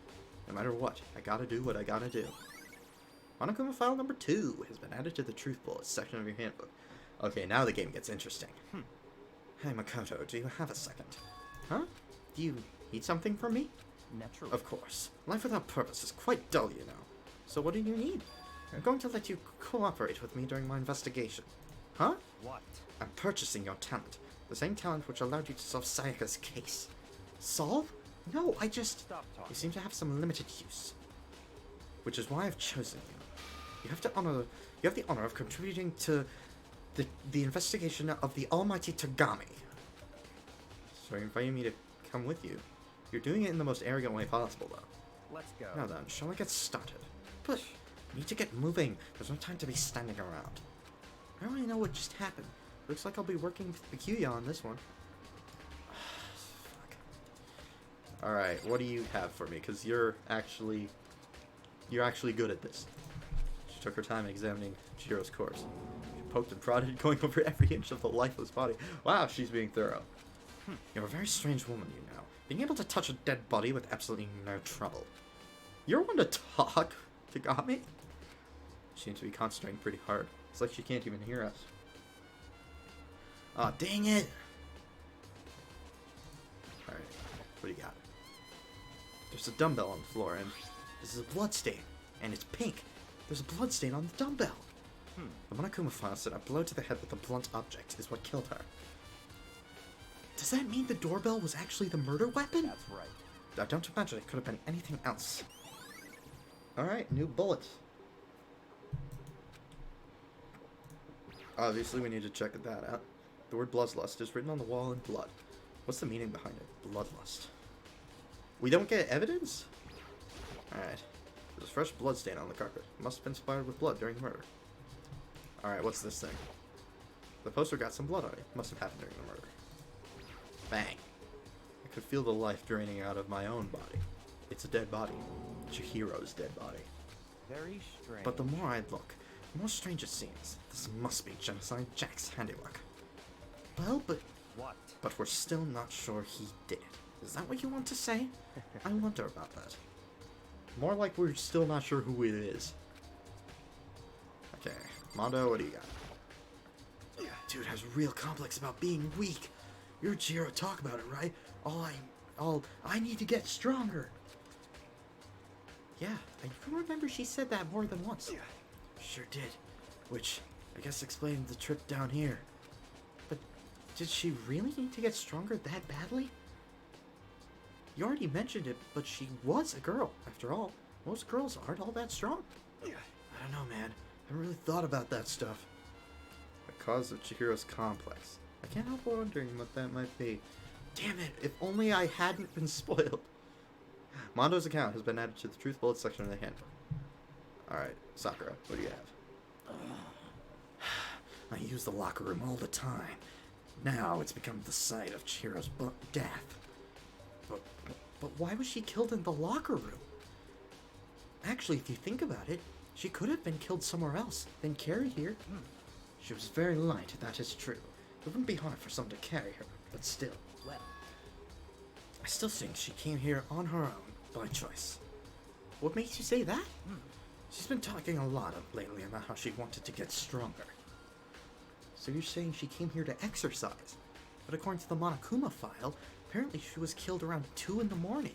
No matter what, I gotta do what I gotta do. Monokuma file number 2 has been added to the truth bullets section of your handbook. Okay, now the game gets interesting. Hey Makoto, do you have a second? Huh? Do you need something from me? Naturally. Of course. Life without purpose is quite dull, you know. So what do you need? I'm going to let you cooperate with me during my investigation. Huh? What? I'm purchasing your talent. The same talent which allowed you to solve Sayaka's case. Solve? No, I just... Stop talking. You seem to have some limited use. Which is why I've chosen you. You have the honor of contributing to the investigation of the almighty Tagami. So you're inviting me to come with you. You're doing it in the most arrogant way possible, though. Let's go. Now then, shall I get started? Push! We need to get moving. There's no time to be standing around. I don't really know what just happened. Looks like I'll be working with the Kyuya on this one. Fuck. Alright, what do you have for me? Because you're actually good at this. She took her time examining Chihiro's corpse. She poked and prodded, going over every inch of the lifeless body. Wow, she's being thorough. You're a very strange woman, you know. Being able to touch a dead body with absolutely no trouble. You're one to talk, Tagami? She seems to be concentrating pretty hard. It's like she can't even hear us. Aw, dang it! Alright, what do you got? There's a dumbbell on the floor, and this is a blood stain. And it's pink. There's a blood stain on the dumbbell. The Monokuma file said a blow to the head with a blunt object is what killed her. Does that mean the doorbell was actually the murder weapon? That's right. I don't imagine it could have been anything else. Alright, new bullets. Obviously, we need to check that out. The word bloodlust is written on the wall in blood. What's the meaning behind it? Bloodlust. We don't get evidence? Alright. There's a fresh blood stain on the carpet. Must have been splattered with blood during the murder. Alright, what's this thing? The poster got some blood on it. Must have happened during the murder. Bang. I could feel the life draining out of my own body. It's a dead body. Chihiro's dead body. Very strange. But the more I look, the more strange it seems. This must be Genocide Jack's handiwork. Well, but we're still not sure he did it. Is that what you want to say? I wonder about that. More like we're still not sure who it is. Okay, Mondo, what do you got? Dude has real complex about being weak. You heard Chihiro talk about it, right? I need to get stronger. Yeah, I can remember she said that more than once. Sure did. Which, I guess explains the trip down here. But, did she really need to get stronger that badly? You already mentioned it, but she was a girl, after all. Most girls aren't all that strong. I don't know, man. I haven't really thought about that stuff. The cause of Chihiro's complex. I can't help wondering what that might be. Damn it, if only I hadn't been spoiled. Mondo's account has been added to the Truth Bullets section of the handbook. Alright, Sakura, what do you have? I use the locker room all the time. Now it's become the site of Chihiro's death. But why was she killed in the locker room? Actually, if you think about it, she could have been killed somewhere else, then carried here. She was very light, that is true. It wouldn't be hard for someone to carry her, but still. Well, I still think she came here on her own, by choice. What makes you say that? She's been talking a lot lately about how she wanted to get stronger. So you're saying she came here to exercise? But according to the Monokuma file, apparently she was killed around 2 in the morning.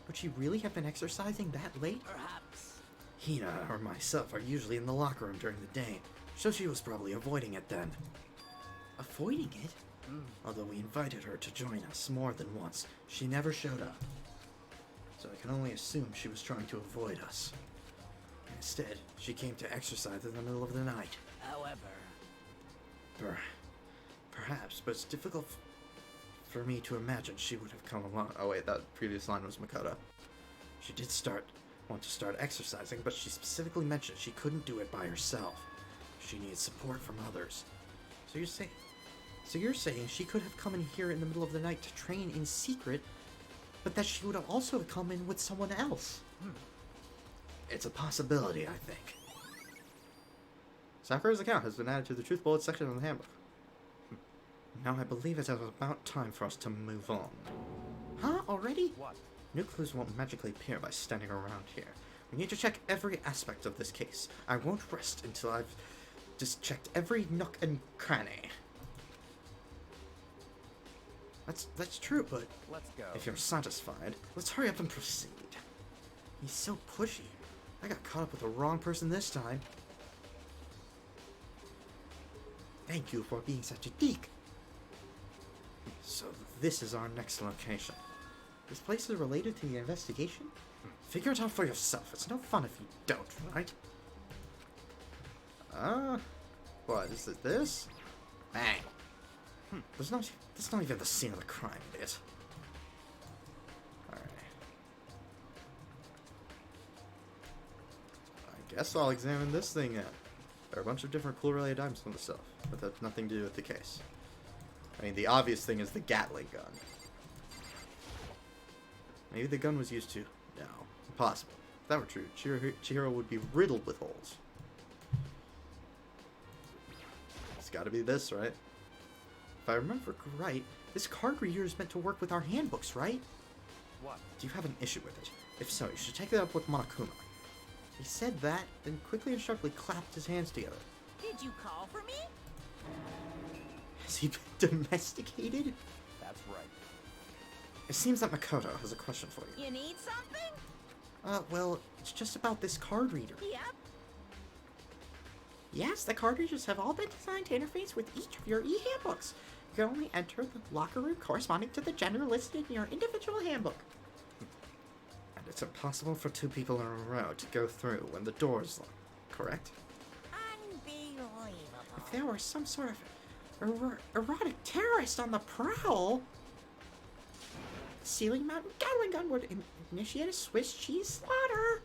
Would she really have been exercising that late? perhaps. Hina or myself are usually in the locker room during the day, so she was probably avoiding it then. Avoiding it? Although we invited her to join us more than once, she never showed up. So I can only assume she was trying to avoid us. Instead, she came to exercise in the middle of the night. However, Perhaps, but it's difficult for me to imagine she would have come along. Oh wait, that previous line was Makoto. She did want to start exercising, but she specifically mentioned she couldn't do it by herself. She needed support from others. So you're saying she could have come in here in the middle of the night to train in secret, but that she would have also come in with someone else. It's a possibility, I think. Sakura's account has been added to the Truth Bullets section of the handbook. Now I believe it is about time for us to move on. Huh? Already? What? New clues won't magically appear by standing around here. We need to check every aspect of this case. I won't rest until I've just checked every nook and cranny. That's true, but Let's go. if you're satisfied, let's hurry up and proceed. He's so pushy. I got caught up with the wrong person this time. Thank you for being such a geek. So this is our next location. This place is related to the investigation? Figure it out for yourself. It's no fun if you don't, right? What, is it this? Bang. That's not even the scene of the crime, it is. Alright. I guess I'll examine this thing then. There are a bunch of different clue-related items on the stuff, but that's nothing to do with the case. I mean, the obvious thing is the Gatling gun. Maybe the gun was used to... No. Impossible. If that were true, Chihiro would be riddled with holes. It's gotta be this, right? If I remember right, this card reader is meant to work with our handbooks, right? What? Do you have an issue with it? If so, you should take it up with Monokuma. He said that, then quickly and sharply clapped his hands together. Did you call for me? Has he been domesticated? That's right. It seems that Makoto has a question for you. You need something? Well, it's just about this card reader. Yep. Yes, the card readers have all been designed to interface with each of your e-handbooks. You can only enter the locker room corresponding to the gender listed in your individual handbook. And it's impossible for 2 people in a row to go through when the door is locked, correct? Unbelievable. If there were some sort of erotic terrorist on the prowl, the ceiling mountain Gatling gun would initiate a Swiss cheese slaughter.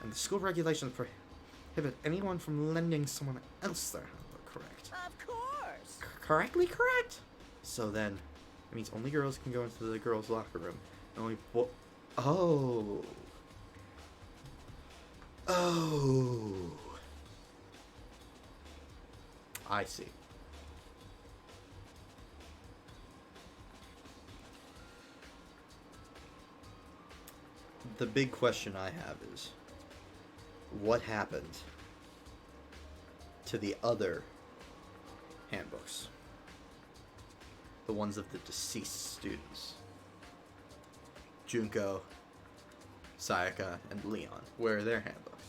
And the school regulations prohibit anyone from lending someone else their handbook, correct? Of course. Correctly correct. So then, it means only girls can go into the girls' locker room. And only Oh. Oh. I see. the big question I have is, what happened to the other handbooks? The ones of the deceased students. Junko, Sayaka, and Leon. Where are their handbooks?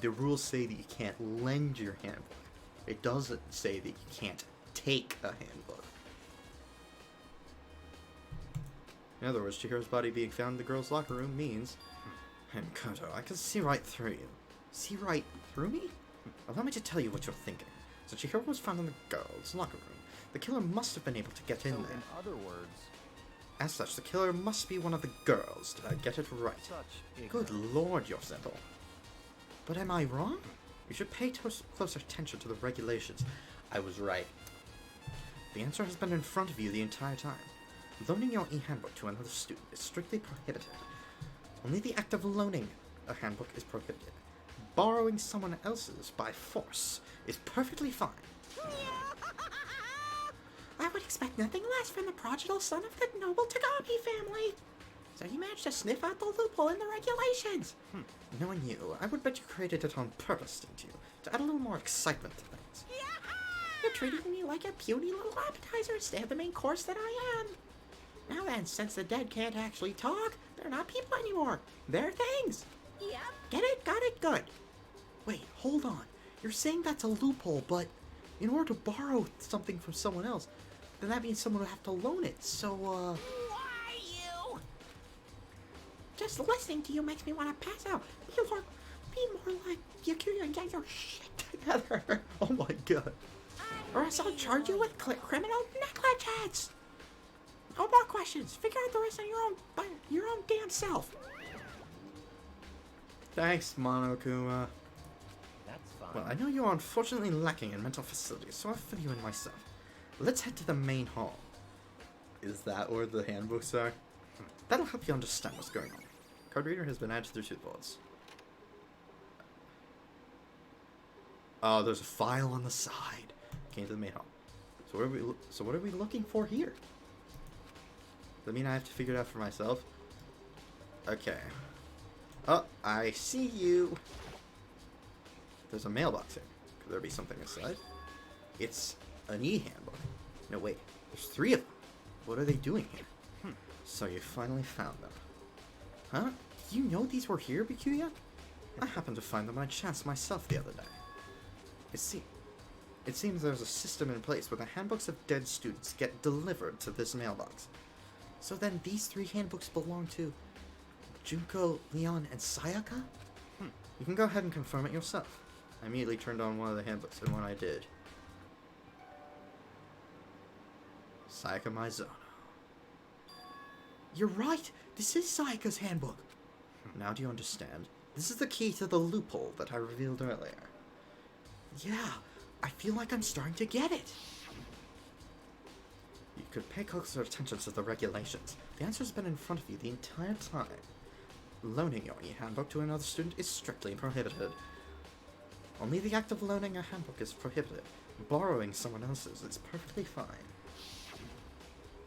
The rules say that you can't lend your handbook. It doesn't say that you can't take a handbook. In other words, Chihiro's body being found in the girls' locker room means... Koto, I can see right through you. See right through me? Allow me to tell you what you're thinking. So Chihiro was found in the girls' locker room. The killer must have been able to get in there. In other words, As such, the killer must be one of the girls. Did I get it right? such Good ignorance. lord, you're simple. But am I wrong? You should pay closer attention to the regulations. I was right. The answer has been in front of you the entire time. Loaning your e-handbook to another student is strictly prohibited. Only the act of loaning a handbook is prohibited. Borrowing someone else's by force is perfectly fine. I would expect nothing less from the prodigal son of the noble Tagami family. So you managed to sniff out the loophole in the regulations. Knowing you, I would bet you created it on purpose, didn't you? To add a little more excitement to things. You're treating me like a puny little appetizer instead of the main course that I am. Now then, since the dead can't actually talk, they're not people anymore. They're things. Yep. Get it? Got it? Good. Wait, hold on. You're saying that's a loophole, but in order to borrow something from someone else, then that means someone would have to loan it. So, Why you? Just listening to you makes me want to pass out. Be more like Yakuya and get your shit together. oh my god. Or else I'll charge you with criminal negligence. No more questions. Figure out the rest on your own damn self. Thanks, Monokuma. That's fine. Well, I know you're unfortunately lacking in mental facilities, so I'll fill you in myself. Let's head to the main hall. Is that where the handbooks are? That'll help you understand what's going on. Card reader has been added to the tooth boards. Oh, there's a file on the side. Came to the main hall. So what are we looking for here? Does that mean I have to figure it out for myself? Okay. Oh, I see you. There's a mailbox here. Could there be something inside? It's an e-handbook. No, wait. There's 3 of them. What are they doing here? So you finally found them. Huh? Did you know these were here, Bikuya? I happened to find them by chance myself the other day. It seems there's a system in place where the handbooks of dead students get delivered to this mailbox. So then these 3 handbooks belong to Junko, Leon, and Sayaka? You can go ahead and confirm it yourself. I immediately turned on one of the handbooks, and when I did... Sayaka Maizono. You're right! This is Sayaka's handbook! Now do you understand? This is the key to the loophole that I revealed earlier. Yeah, I feel like I'm starting to get it. You could pay closer attention to the regulations. The answer's been in front of you the entire time. Loaning your e-handbook to another student is strictly prohibited. Only the act of loaning a handbook is prohibited. Borrowing someone else's is perfectly fine.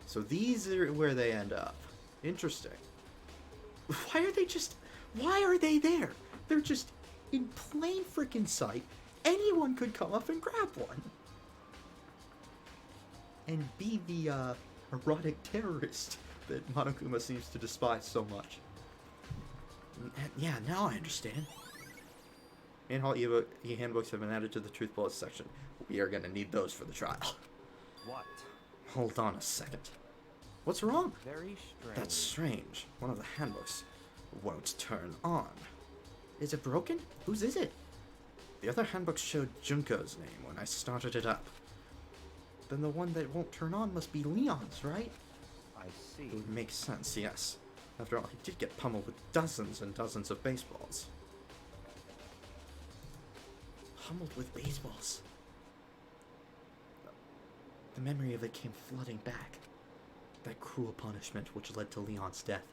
So these are where they end up. Interesting. Why are they there? They're just in plain frickin' sight. Anyone could come up and grab one. And be the, erotic terrorist that Monokuma seems to despise so much. Yeah, now I understand. In-hall e-handbooks have been added to the Truth Bullets section. We are gonna need those for the trial. What? Hold on a second. What's wrong? Very strange. That's strange. One of the handbooks won't turn on. Is it broken? Whose is it? The other handbook showed Junko's name when I started it up. Then the one that won't turn on must be Leon's, right? I see. It would make sense, yes. After all, he did get pummeled with dozens and dozens of baseballs. Pummeled with baseballs. The memory of it came flooding back. That cruel punishment which led to Leon's death.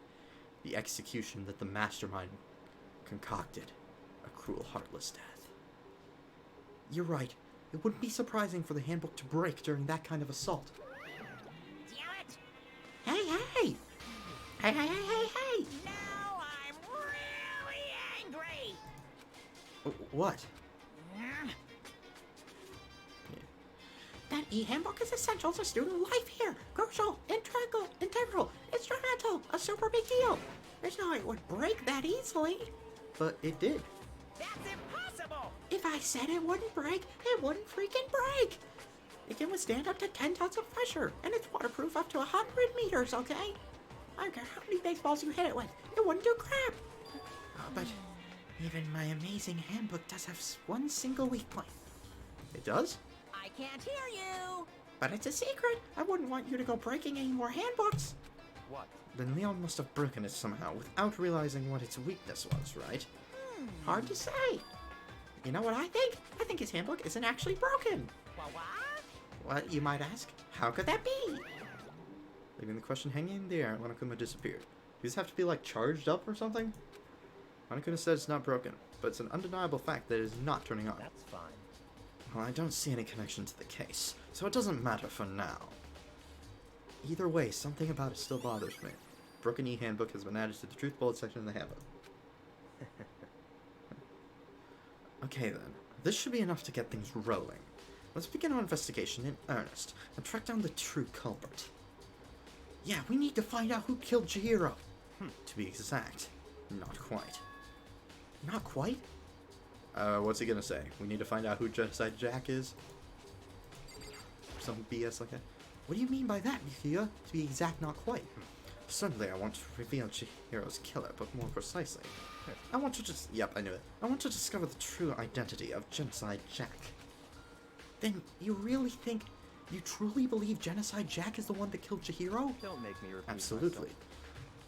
The execution that the mastermind concocted. A cruel, heartless death. You're right. It wouldn't be surprising for the handbook to break during that kind of assault. Damn it! Hey! Hey, hey, hey, hey, hey! Now I'm really angry. What? That e-handbook is essential to student life here. Crucial, integral, instrumental, a super big deal. There's no way it would break that easily. But it did. That's impossible. If I said it wouldn't break, it wouldn't freaking break. It can withstand up to 10 tons of pressure, and it's waterproof up to 100 meters, okay? I don't care how many baseballs you hit it with, it wouldn't do crap. But even my amazing handbook does have one single weak point. It does? I can't hear you. But it's a secret. I wouldn't want you to go breaking any more handbooks. What? Then Leon must have broken it somehow without realizing what its weakness was, right? Hard to say. You know what I think? I think his handbook isn't actually broken. What? What, you might ask? How could that be? Leaving the question hanging in the air, Monokuma disappeared. Does this have to be like charged up or something? Monokuma said it's not broken, but it's an undeniable fact that it is not turning on. That's fine. Well, I don't see any connection to the case, so it doesn't matter for now. Either way, something about it still bothers me. Broken e-handbook has been added to the truth bullet section in the handbook. Okay then, this should be enough to get things rolling. Let's begin our investigation in earnest, and track down the true culprit. Yeah, we need to find out who killed Chihiro. To be exact, not quite. Not quite? What's he gonna say? We need to find out who Genocide Jack is? Some BS like that? What do you mean by that, Yukiya? To be exact, not quite. Suddenly, I want to reveal Chihiro's killer, but more precisely. I want to just... Yep, I knew it. I want to discover the true identity of Genocide Jack. Then, you really think... You truly believe Genocide Jack is the one that killed Chihiro? Don't make me repeat Absolutely. myself.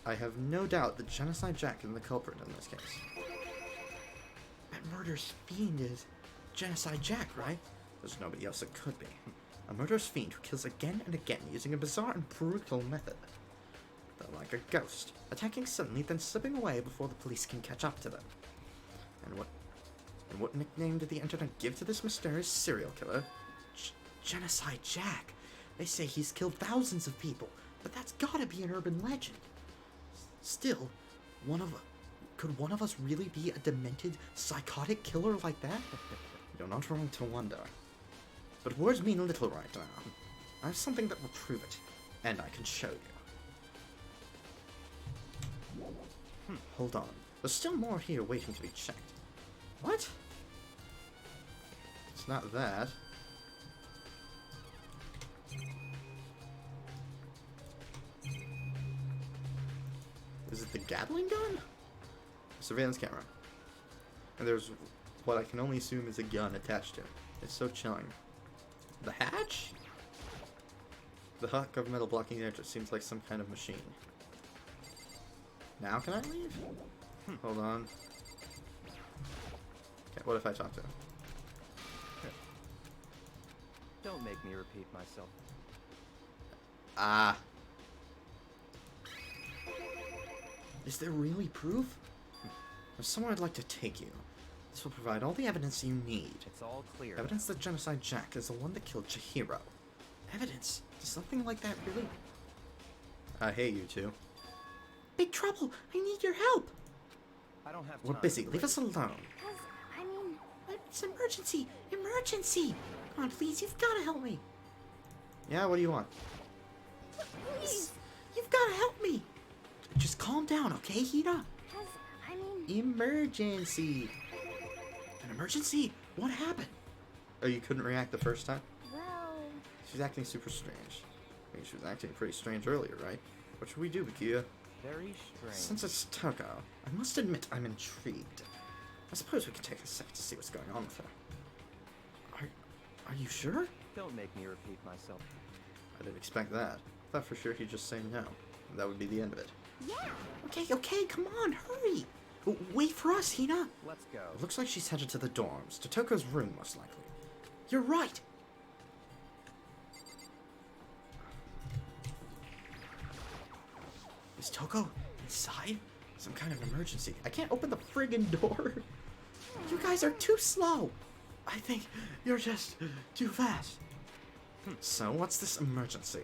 I have no doubt that Genocide Jack is the culprit in this case. That murderous fiend is Genocide Jack, right? There's nobody else it could be. A murderous fiend who kills again and again using a bizarre and brutal method. They're like a ghost, attacking suddenly then slipping away before the police can catch up to them. And what nickname did the internet give to this mysterious serial killer? Genocide Jack. They say he's killed thousands of people, but that's gotta be an urban legend. Still, could one of us really be a demented, psychotic killer like that? You're not wrong to wonder. But words mean little right now. I have something that will prove it, and I can show you. Hold on. There's still more here waiting to be checked. What? It's not that. Is it the Gatling gun? Surveillance camera. And there's what I can only assume is a gun attached to it. It's so chilling. The hatch? The hunk of metal blocking the entrance seems like some kind of machine. Now can I leave? Hold on. Okay, what if I talk to him? Don't make me repeat myself. Ah. Is there really proof? There's somewhere I'd like to take you. This will provide all the evidence you need. It's all clear. Evidence that Genocide Jack is the one that killed Chihiro. Evidence? Does something like that really... I hate you two. Big trouble. I need your help. I don't have time. We're busy. Leave us alone. Cause, I mean, It's emergency. Emergency. Come on, please. You've got to help me. Yeah, what do you want? please. You've got to help me. Just calm down, okay, Hina? Cause, I mean, Emergency. An emergency? What happened? Oh, you couldn't react the first time? well, She's acting super strange. I mean, she was acting pretty strange earlier, right? What should we do, Bakia? Very strange. Since it's Toko, I must admit I'm intrigued. I suppose we could take a sec to see what's going on with her. Are you sure? Don't make me repeat myself. I didn't expect that. I thought for sure he'd just say no. And that would be the end of it. yeah. Okay, come on, hurry. Wait for us, Hina. Let's go. It looks like she's headed to the dorms, to Toko's room most likely. You're right. Is Toko inside? Some kind of emergency. I can't open the friggin' door. You guys are too slow. I think you're just too fast. So, what's this emergency?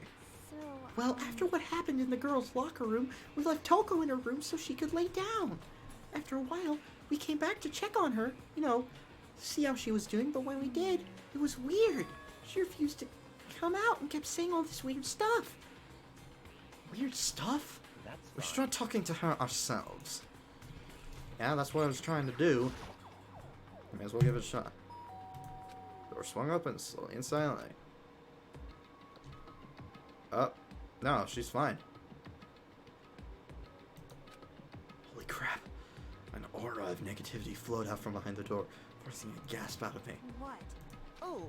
So, Well, after what happened in the girls' locker room, we left Toko in her room so she could lay down. After a while, we came back to check on her, see how she was doing, but when we did, it was weird. She refused to come out and kept saying all this weird stuff. Weird stuff? That's We should fine. try talking to her ourselves. Yeah, that's what I was trying to do. May as well give it a shot. Door swung open slowly and silently. Oh, no, she's fine. Holy crap. An aura of negativity flowed out from behind the door, forcing a gasp out of me. What? Oh,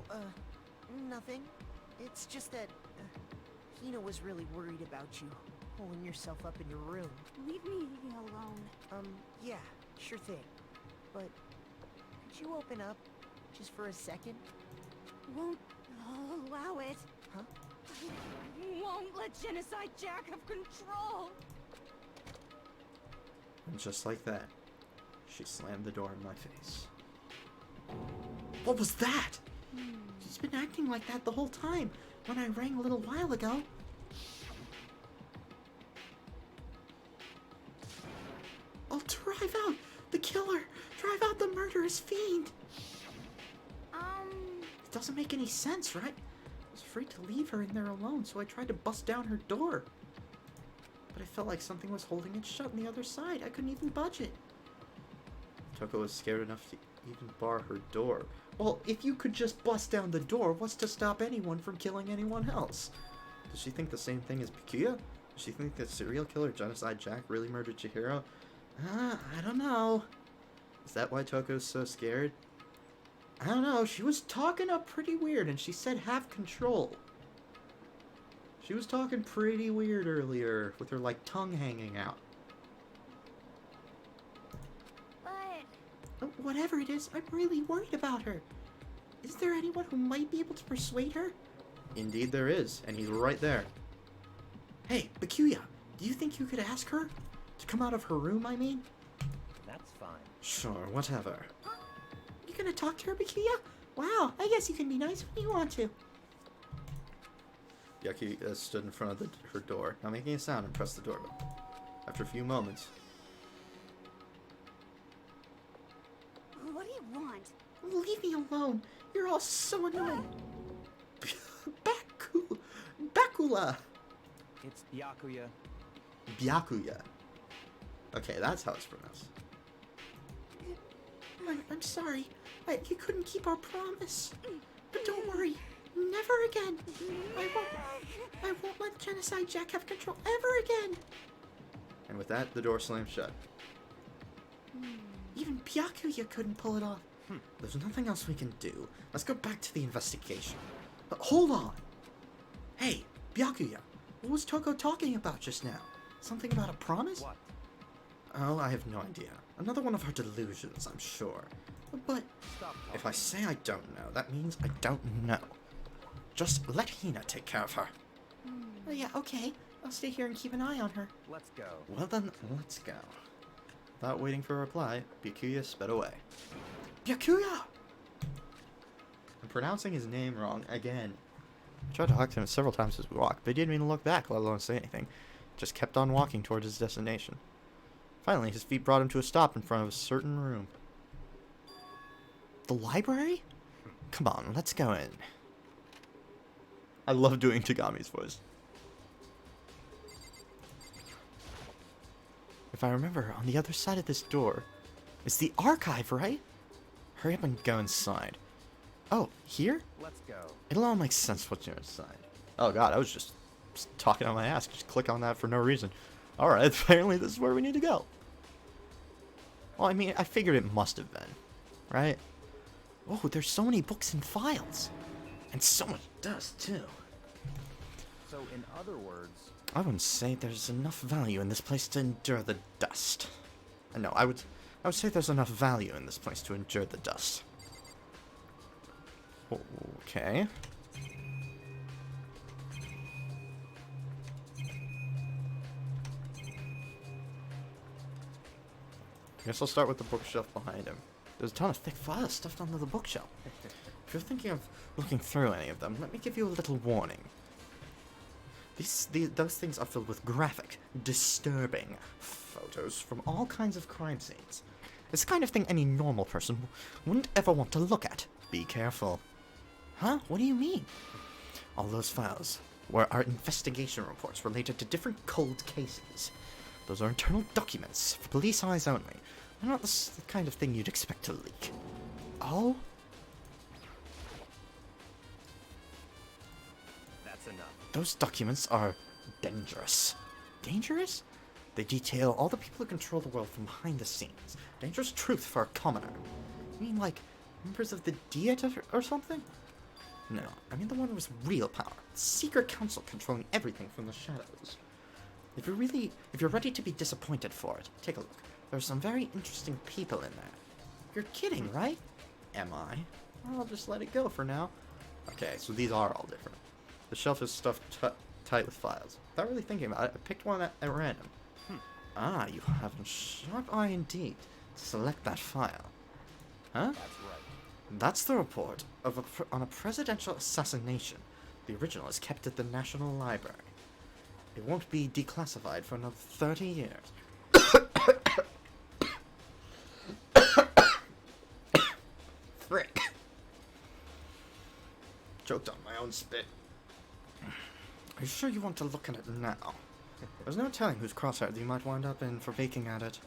nothing. It's just that, Hina was really worried about you, holding yourself up in your room. Leave me alone. Yeah, sure thing. But, could you open up, just for a second? Won't allow it. Huh? Won't let Genocide Jack have control. And just like that, she slammed the door in my face. What was that? She's been acting like that the whole time. When I rang a little while ago. I'll drive out the killer. Drive out the murderous fiend. It doesn't make any sense, right? I was afraid to leave her in there alone, so I tried to bust down her door. But I felt like something was holding it shut on the other side. I couldn't even budge it. Toko was scared enough to even bar her door. Well, if you could just bust down the door, what's to stop anyone from killing anyone else? Does she think the same thing as Pikuya? Does she think that serial killer Genocide Jack really murdered Chihiro? I don't know. Is that why Toko's so scared? I don't know. She was talking up pretty weird, and she said have control. She was talking pretty weird earlier, with her, tongue hanging out. But Whatever it is, I'm really worried about her. Is there anyone who might be able to persuade her? Indeed there is, and he's right there. Hey, Bakuya, do you think you could ask her? To come out of her room, I mean? That's fine. Sure, whatever. You gonna talk to her, Bakuya? Wow, I guess you can be nice when you want to. Yaki stood in front of her door, not making a sound, and pressed the doorbell. After a few moments, what do you want? Leave me alone. You're all so annoying. Bakula. It's Byakuya. Byakuya. Okay, that's how it's pronounced. I'm sorry. You couldn't keep our promise. But don't worry. Never again. I won't let Genocide Jack have control ever again. And with that, the door slammed shut. Even Byakuya couldn't pull it off. There's nothing else we can do. Let's go back to the investigation. But hold on. Hey, Byakuya, what was Toko talking about just now? Something about a promise? What? Oh, I have no idea. Another one of her delusions, I'm sure. But Stop talking. If I say I don't know, that means I don't know. Just let Hina take care of her. yeah, okay. I'll stay here and keep an eye on her. Let's go. Well then, let's go. Without waiting for a reply, Byakuya sped away. Byakuya! I'm pronouncing his name wrong again. I tried to talk to him several times as we walked, but he didn't even look back, let alone say anything. Just kept on walking towards his destination. Finally, his feet brought him to a stop in front of a certain room. The library? Come on, let's go in. I love doing Tagami's voice. If I remember, on the other side of this door is the archive, right? Hurry up and go inside. Oh, here? Let's go. It'll all make sense once you're inside. Oh god, I was just talking on my ass. Just click on that for no reason. Alright, apparently this is where we need to go. Well, I mean, I figured it must have been. Right? Oh, there's so many books and files. And so much dust, too. So, in other words, I wouldn't say there's enough value in this place to endure the dust. No, I would say there's enough value in this place to endure the dust. Okay. I guess I'll start with the bookshelf behind him. There's a ton of thick files stuffed onto the bookshelf. If you're thinking of looking through any of them, let me give you a little warning. Those things are filled with graphic, disturbing photos from all kinds of crime scenes. It's the kind of thing any normal person wouldn't ever want to look at. Be careful. Huh? What do you mean? All those files are investigation reports related to different cold cases. Those are internal documents for police eyes only. They're not the kind of thing you'd expect to leak. Oh? That's enough. Those documents are dangerous. Dangerous? They detail all the people who control the world from behind the scenes. Dangerous truth for a commoner. You mean like members of the Diet or something? No, I mean the one with real power. Secret council controlling everything from the shadows. If you're ready to be disappointed for it, take a look. There are some very interesting people in there. You're kidding, right? Am I? I'll just let it go for now. Okay, so these are all different. The shelf is stuffed tight with files. Without really thinking about it, I picked one at random. Ah, you have a sharp eye indeed to select that file. Huh? That's right. That's the report on a presidential assassination. The original is kept at the National Library. It won't be declassified for another 30 years. Frick. Choked on my own spit. Are you sure you want to look at it now? There's no telling whose crosshair you might wind up in for peeking at it.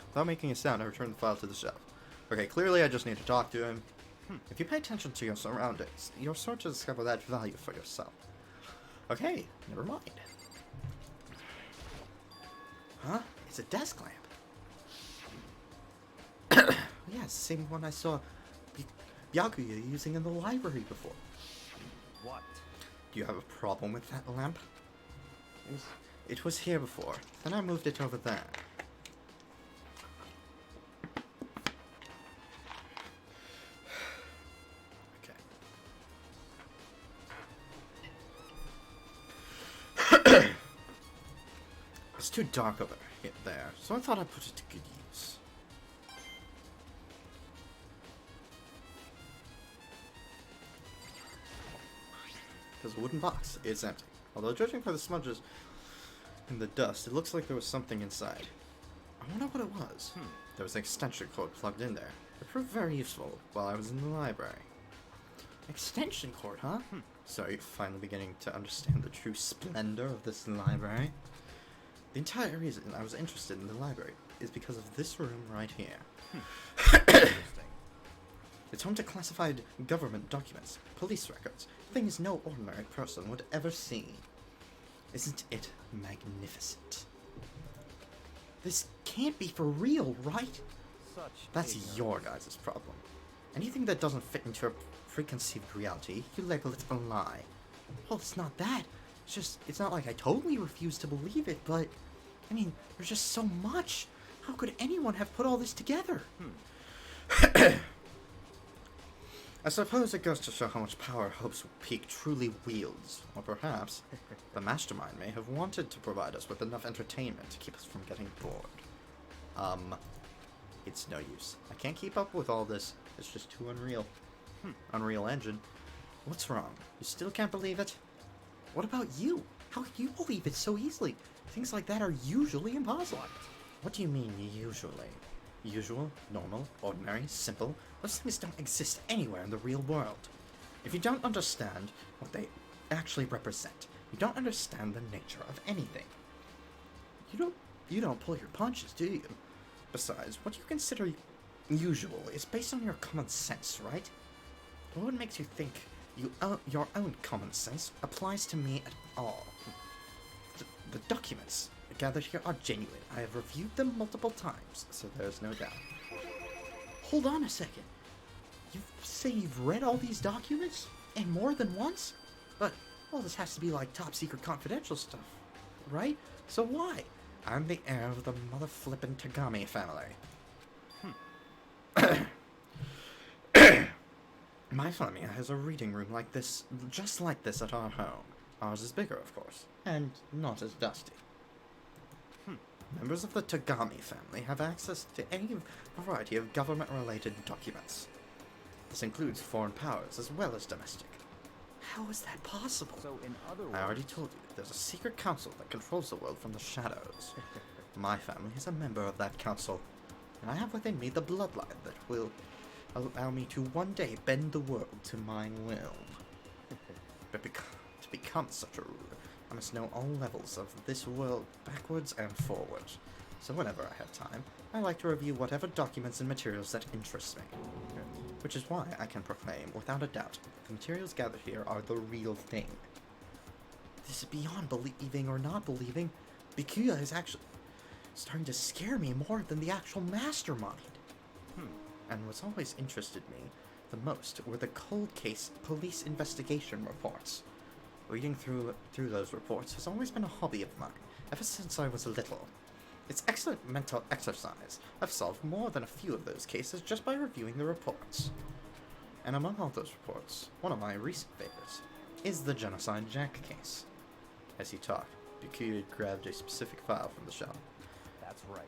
Without making a sound, I return the file to the shelf. Okay, clearly I just need to talk to him. If you pay attention to your surroundings, you'll sort to discover that value for yourself. Okay, never mind. Huh? It's a desk lamp. Yeah, it's the same one I saw Byakuya using in the library before. What? Do you have a problem with that lamp? It was here before. Then I moved it over there. Okay. It's too dark over there, so I thought I'd put it to good use. There's a wooden box. It's empty. Although judging by the smudges and the dust, it looks like there was something inside. I wonder what it was. There was an extension cord plugged in there. It proved very useful while I was in the library. Extension cord, huh? So you're finally beginning to understand the true splendor of this library? The entire reason I was interested in the library is because of this room right here. Interesting. It's home to classified government documents, police records, things no ordinary person would ever see. Isn't it magnificent? This can't be for real, right? Such That's ignorance. your guys' problem. Anything that doesn't fit into your preconceived reality, you label it a lie. Well, it's not that. It's not like I totally refuse to believe it, but, I mean, there's just so much. How could anyone have put all this together? I suppose it goes to show how much power Hope's Peak truly wields. Or perhaps, the mastermind may have wanted to provide us with enough entertainment to keep us from getting bored. It's no use. I can't keep up with all this. It's just too unreal. Unreal Engine. What's wrong? You still can't believe it? What about you? How can you believe it so easily? Things like that are usually impossible. What do you mean, usually? Usual, normal, ordinary, simple. Those things don't exist anywhere in the real world. If you don't understand what they actually represent, you don't understand the nature of anything. You don't pull your punches, do you? Besides, what you consider usual is based on your common sense, right? What makes you think your own common sense applies to me at all? The documents gathered here are genuine. I have reviewed them multiple times, so there's no doubt. Hold on a second. You say you've read all these documents? And more than once? But, well, this has to be like top secret confidential stuff, right? So why? I'm the heir of the mother-flippin' Tagami family. My family has a reading room like this, just like this at our home. Ours is bigger, of course, and not as dusty. Members of the Tagami family have access to any variety of government-related documents. This includes foreign powers as well as domestic. How is that possible? So, in other words, I already told you, there's a secret council that controls the world from the shadows. My family is a member of that council, and I have within me the bloodline that will allow me to one day bend the world to my will. But to become such a ruler, I must know all levels of this world backwards and forwards. So whenever I have time, I like to review whatever documents and materials that interest me. Which is why I can proclaim, without a doubt, that the materials gathered here are the real thing. This is beyond believing or not believing. Bikuya is actually starting to scare me more than the actual mastermind. And what's always interested me the most were the cold case police investigation reports. Reading through those reports has always been a hobby of mine, ever since I was little. It's excellent mental exercise. I've solved more than a few of those cases just by reviewing the reports. And among all those reports, one of my recent favorites is the Genocide Jack case. As he talked, Bikuya grabbed a specific file from the shelf. that's right.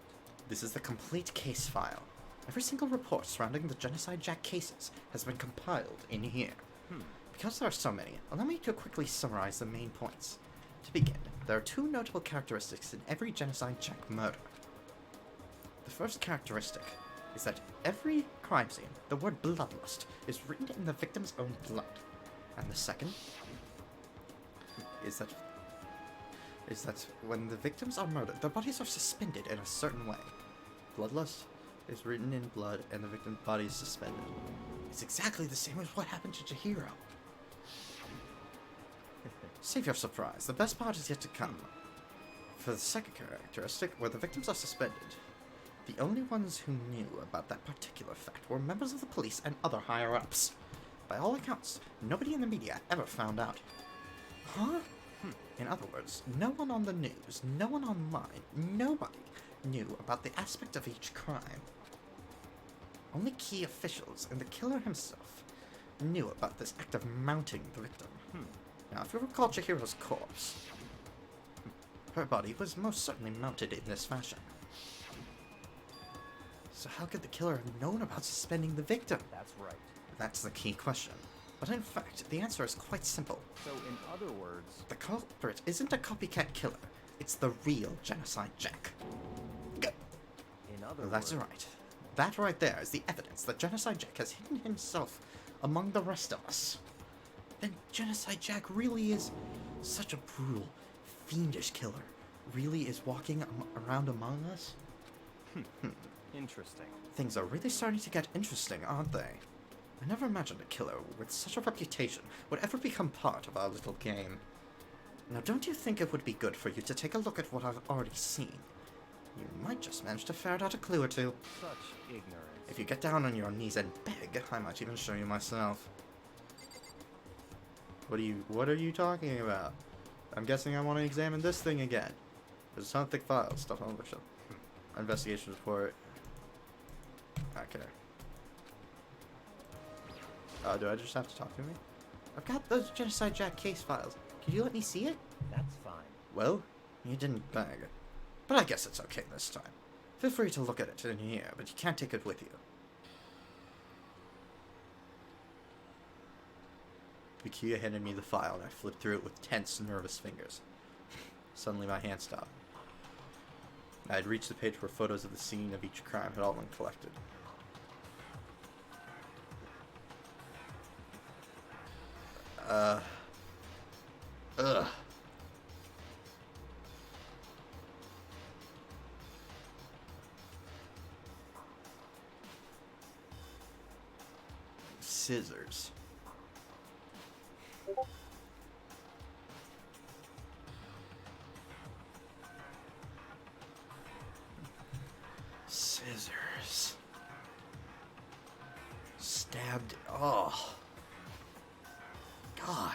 This is the complete case file. Every single report surrounding the Genocide Jack cases has been compiled in here. Because there are so many, allow me to quickly summarize the main points. To begin, there are two notable characteristics in every Genocide Jack murder. The first characteristic is that every crime scene, the word bloodlust is written in the victim's own blood. And the second is that when the victims are murdered, their bodies are suspended in a certain way. Bloodlust is written in blood and the victim's body is suspended. It's exactly the same as what happened to Chihiro. Save your surprise, the best part is yet to come. For the second characteristic, where the victims are suspended, the only ones who knew about that particular fact were members of the police and other higher-ups. By all accounts, nobody in the media ever found out. Huh? In other words, no one on the news, no one online, nobody knew about the aspect of each crime. Only key officials and the killer himself knew about this act of mounting the victim. Now, if you recall Chihiro's corpse, her body was most certainly mounted in this fashion. So how could the killer have known about suspending the victim? That's right. That's the key question. But in fact, the answer is quite simple. So, in other words, The culprit isn't a copycat killer, it's the real Genocide Jack. in other That's words, right. That right there is the evidence that Genocide Jack has hidden himself among the rest of us. Then Genocide Jack really is such a brutal, fiendish killer. Really is walking around among us? interesting. Things are really starting to get interesting, aren't they? I never imagined a killer with such a reputation would ever become part of our little game. Now, don't you think it would be good for you to take a look at what I've already seen? You might just manage to ferret out a clue or two. Such ignorance. If you get down on your knees and beg, I might even show you myself. What are you talking about? I'm guessing I want to examine this thing again. There's a ton of thick files, stuff on the bookshelf. Investigation report. Okay. Do I just have to talk to me? I've got those Genocide Jack case files. Could you let me see it? That's fine. Well, you didn't beg. But I guess it's okay this time. Feel free to look at it in here, but you can't take it with you. Bikuya handed me the file and I flipped through it with tense, nervous fingers. Suddenly my hand stopped. I had reached the page where photos of the scene of each crime had all been collected. Ugh. Scissors. Scissors. Stabbed. Oh. God.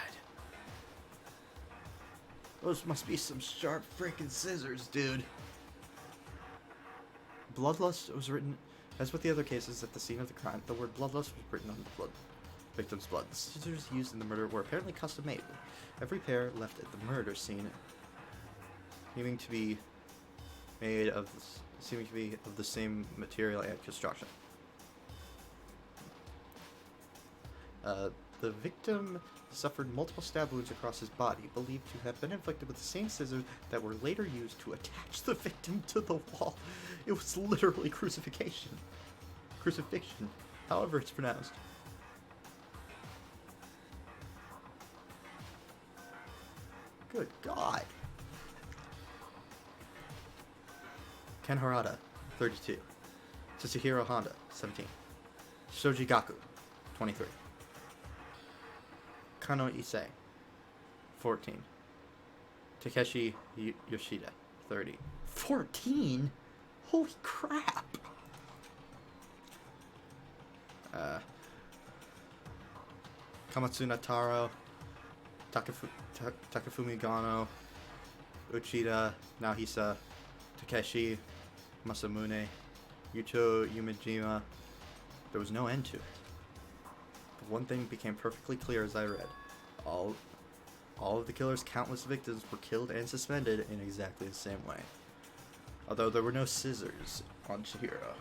Those must be some sharp freaking scissors, dude. Bloodlust was written, as with the other cases at the scene of the crime, the word bloodlust was written on the victim's blood. The scissors used in the murder were apparently custom made. Every pair left at the murder scene seeming to be of the same material and construction. The victim suffered multiple stab wounds across his body, believed to have been inflicted with the same scissors that were later used to attach the victim to the wall. It was literally crucifixion. Crucifixion, however it's pronounced. Good God. Ken Harada, 32. Tsuhiro Honda, 17. Shoji Gaku, 23. Kano Issei, 14. Takeshi Yoshida, 30. 14? Holy crap! Kamatsuna Taro, Takafumi Gano, Uchida, Nahisa, Takeshi, Masamune, Yuto Yumejima. There was no end to it. But one thing became perfectly clear as I read. All of the killer's countless victims were killed and suspended in exactly the same way. Although there were no scissors on Chihiro.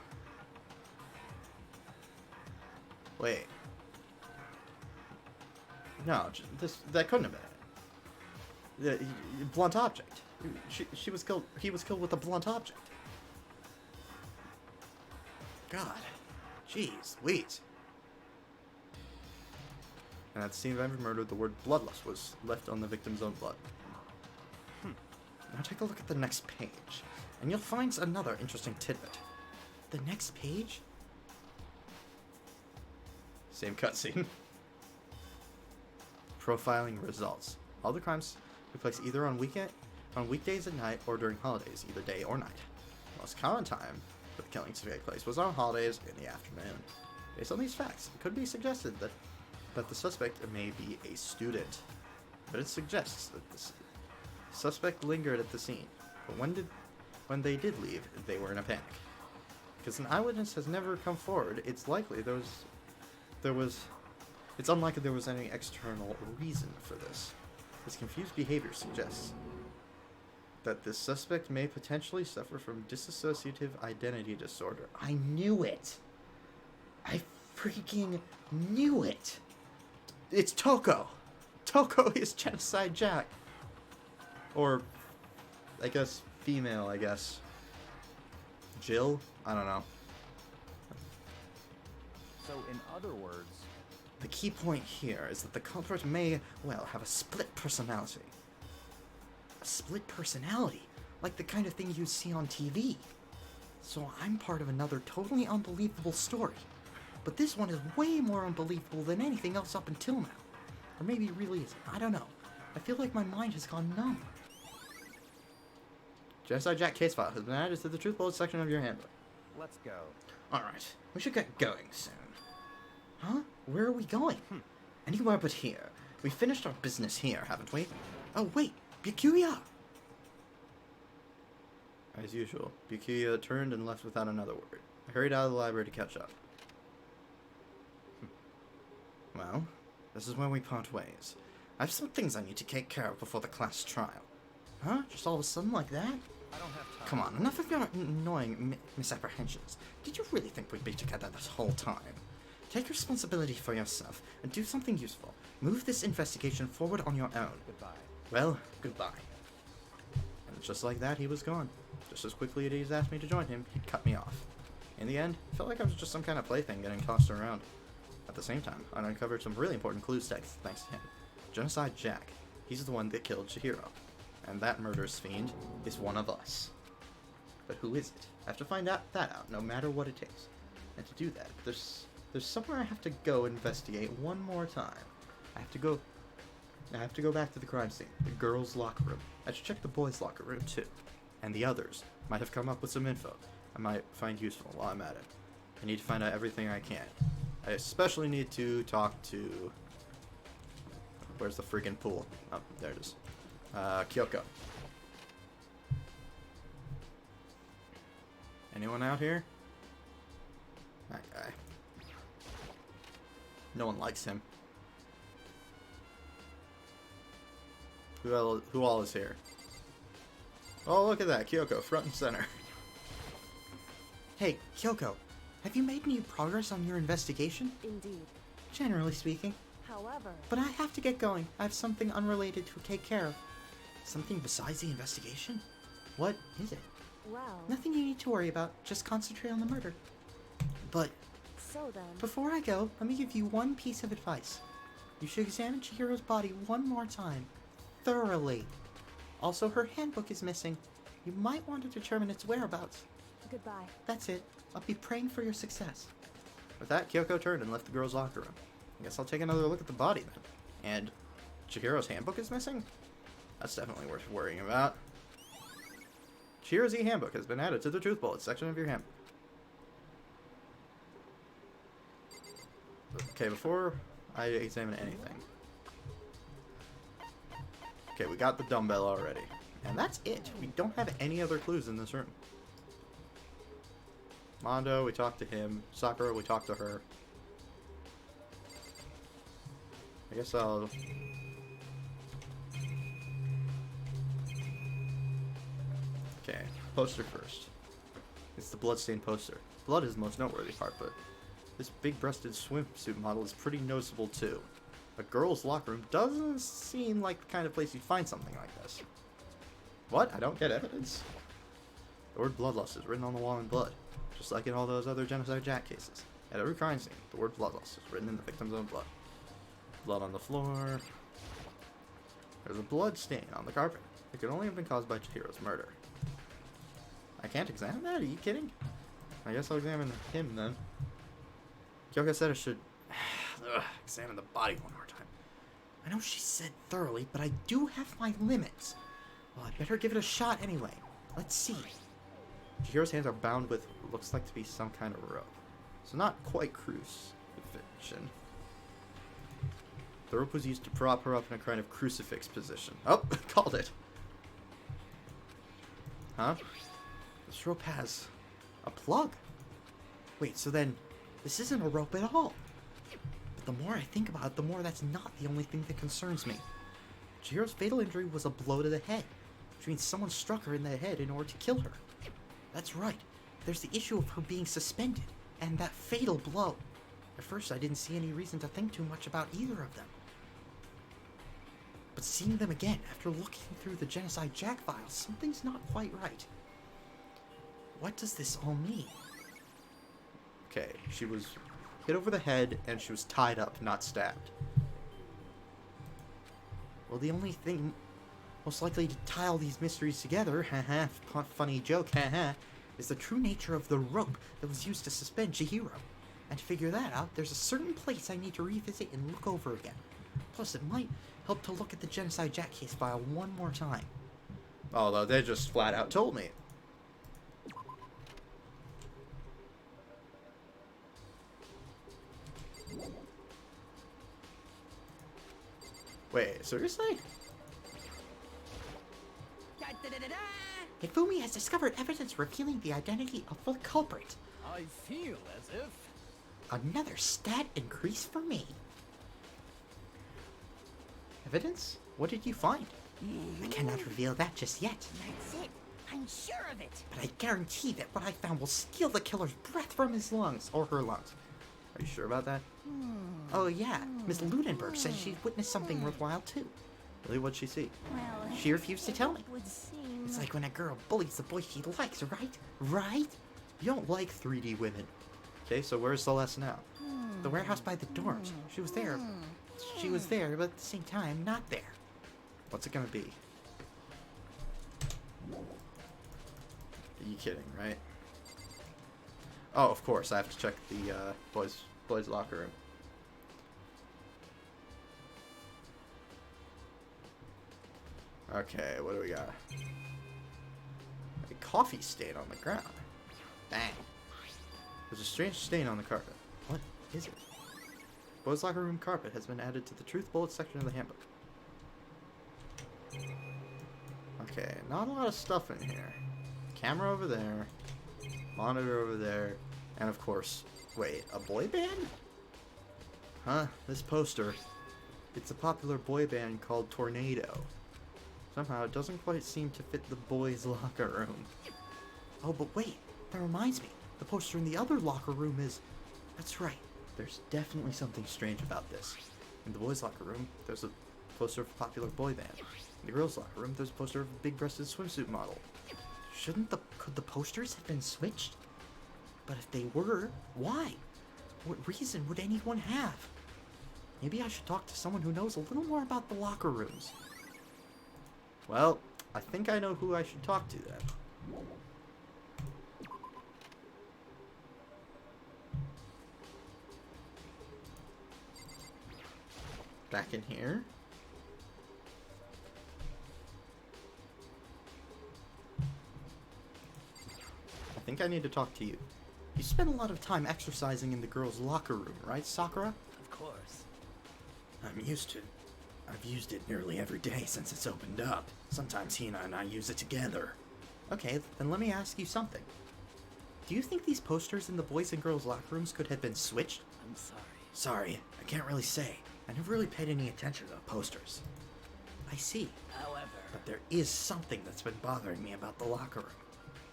Wait. No, that couldn't have been it. The blunt object. She was killed. He was killed with a blunt object. God, jeez, Louise. And at the scene of every murder, the word bloodlust was left on the victim's own blood. Now take a look at the next page, and you'll find another interesting tidbit. The next page? Same cutscene. Profiling results. All the crimes took place either on weekdays at night or during holidays, either day or night. The most common time for the killings to take place was on holidays in the afternoon. Based on these facts, it could be suggested that the suspect may be a student, but it suggests that the suspect lingered at the scene. But when they did leave, they were in a panic. Because an eyewitness has never come forward, it's unlikely there was any external reason for this. This confused behavior suggests that this suspect may potentially suffer from dissociative identity disorder. I knew it! I freaking knew it! It's Toko! Toko is Genocide Jack! Or, I guess, female, I guess. Jill? I don't know. So, in other words, the key point here is that the culprit may, well, have a split personality. A split personality? Like the kind of thing you see on TV. So I'm part of another totally unbelievable story. But this one is way more unbelievable than anything else up until now. Or maybe it really isn't. I don't know. I feel like my mind has gone numb. Genocide Jack case file has been added to the truth bullet section of your handbook. let's go. Alright, we should get going soon. Huh? Where are we going? Anywhere but here. We finished our business here, haven't we? Oh, wait! Byakuya! As usual, Byakuya turned and left without another word. I hurried out of the library to catch up. Well, this is where we part ways. I have some things I need to take care of before the class trial. Huh? Just all of a sudden like that? I don't have time. Come on, enough of your annoying misapprehensions. Did you really think we'd be together this whole time? Take responsibility for yourself and do something useful. Move this investigation forward on your own. Goodbye. Well, goodbye. And just like that, he was gone. Just as quickly as he's asked me to join him, he'd cut me off. In the end, it felt like I was just some kind of plaything getting tossed around. At the same time, I uncovered some really important clues thanks to him. Genocide Jack. He's the one that killed Chihiro. And that murderous fiend is one of us. But who is it? I have to find that out, no matter what it takes. And to do that, there's somewhere I have to go investigate one more time. I have to go back to the crime scene, the girls' locker room. I should check the boys' locker room too. And the others might have come up with some info I might find useful while I'm at it. I need to find out everything I can. I especially need to talk to... Where's the friggin' pool? Oh, there it is. Kyoko. Anyone out here? That guy. No one likes him. Who all is here? Oh, look at that. Kyoko, front and center. Hey, Kyoko. Have you made any progress on your investigation? Indeed. Generally speaking. However, But I have to get going. I have something unrelated to take care of. Something besides the investigation? What is it? well, Nothing you need to worry about. Just concentrate on the murder. But so then, before I go, let me give you one piece of advice. You should examine Chihiro's body one more time. Thoroughly. Also, her handbook is missing. You might want to determine its whereabouts. goodbye. That's it. I'll be praying for your success. With that, Kyoko turned and left the girls' locker room. I guess I'll take another look at the body then. And Chihiro's handbook is missing? That's definitely worth worrying about. Chihiro's e-handbook has been added to the Truth Bullet section of your handbook. Okay, before I examine anything. Okay, we got the dumbbell already. And that's it. We don't have any other clues in this room. Mondo, we talked to him. Sakura, we talked to her. I guess I'll... Okay, poster first. It's the bloodstained poster. Blood is the most noteworthy part, but this big-breasted swimsuit model is pretty noticeable too. A girl's locker room doesn't seem like the kind of place you'd find something like this. What? I don't get evidence. The word bloodlust is written on the wall in blood, just like in all those other Genocide Jack cases. At every crime scene, the word bloodlust is written in the victim's own blood. Blood on the floor. There's a blood stain on the carpet. It could only have been caused by Chihiro's murder. I can't examine that? Are you kidding? I guess I'll examine him then. Kyoko said I should examine the body one more time. I know she said thoroughly, but I do have my limits. Well, I better give it a shot anyway. Let's see. Chihiro's hands are bound with what looks like to be some kind of rope. So not quite crucifixion. The rope was used to prop her up in a kind of crucifix position. Oh, called it. Huh? This rope has a plug. Wait, so then this isn't a rope at all. But the more I think about it, the more that's not the only thing that concerns me. Chihiro's fatal injury was a blow to the head, which means someone struck her in the head in order to kill her. That's right. There's the issue of her being suspended, and that fatal blow. At first, I didn't see any reason to think too much about either of them. But seeing them again, after looking through the Genocide Jack files, something's not quite right. What does this all mean? Okay, she was hit over the head, and she was tied up, not stabbed. Well, the only thing most likely to tie all these mysteries together, haha, funny joke, haha, is the true nature of the rope that was used to suspend Chihiro. And to figure that out, there's a certain place I need to revisit and look over again. Plus, it might help to look at the Genocide Jack case file one more time. Although they just flat out told me. Wait, seriously? Hifumi has discovered evidence revealing the identity of the culprit. I feel as if... Another stat increase for me. Evidence? What did you find? I cannot reveal that just yet. That's it. I'm sure of it. But I guarantee that what I found will steal the killer's breath from his lungs, or her lungs. Are you sure about that? Oh yeah, Miss Ludenberg says she witnessed something worthwhile too. Really, what'd she see? Well, She refused to tell me. it would seem... It's like when a girl bullies the boy she likes, right? Right? You don't like 3D women. Okay, so where's Celeste now? The warehouse by the dorms. She was there. She was there, but at the same time, not there. What's it gonna be? Are you kidding, right? Oh, of course, I have to check the boys' locker room. Okay, what do we got? A coffee stain on the ground. Dang. There's a strange stain on the carpet. What is it? Boys' locker room carpet has been added to the Truth Bullet section of the handbook. Okay, not a lot of stuff in here. Camera over there. Monitor over there. And of course, wait, a boy band? Huh? This poster. It's a popular boy band called Tornado. Somehow it doesn't quite seem to fit the boys' locker room. Oh, but wait, that reminds me. The poster in the other locker room is... That's right. There's definitely something strange about this. In the boys' locker room, there's a poster of a popular boy band. In the girls' locker room, there's a poster of a big-breasted swimsuit model. Could the posters have been switched? But if they were, why? What reason would anyone have? Maybe I should talk to someone who knows a little more about the locker rooms. Well, I think I know who I should talk to then. Back in here. I think I need to talk to you. You spend a lot of time exercising in the girls' locker room, right, Sakura? Of course. I'm used to. I've used it nearly every day since it's opened up. Sometimes Hina and I use it together. Okay, then let me ask you something. Do you think these posters in the boys' and girls' locker rooms could have been switched? I'm sorry. Sorry, I can't really say. I never really paid any attention to the posters. I see. However, But there is something that's been bothering me about the locker room.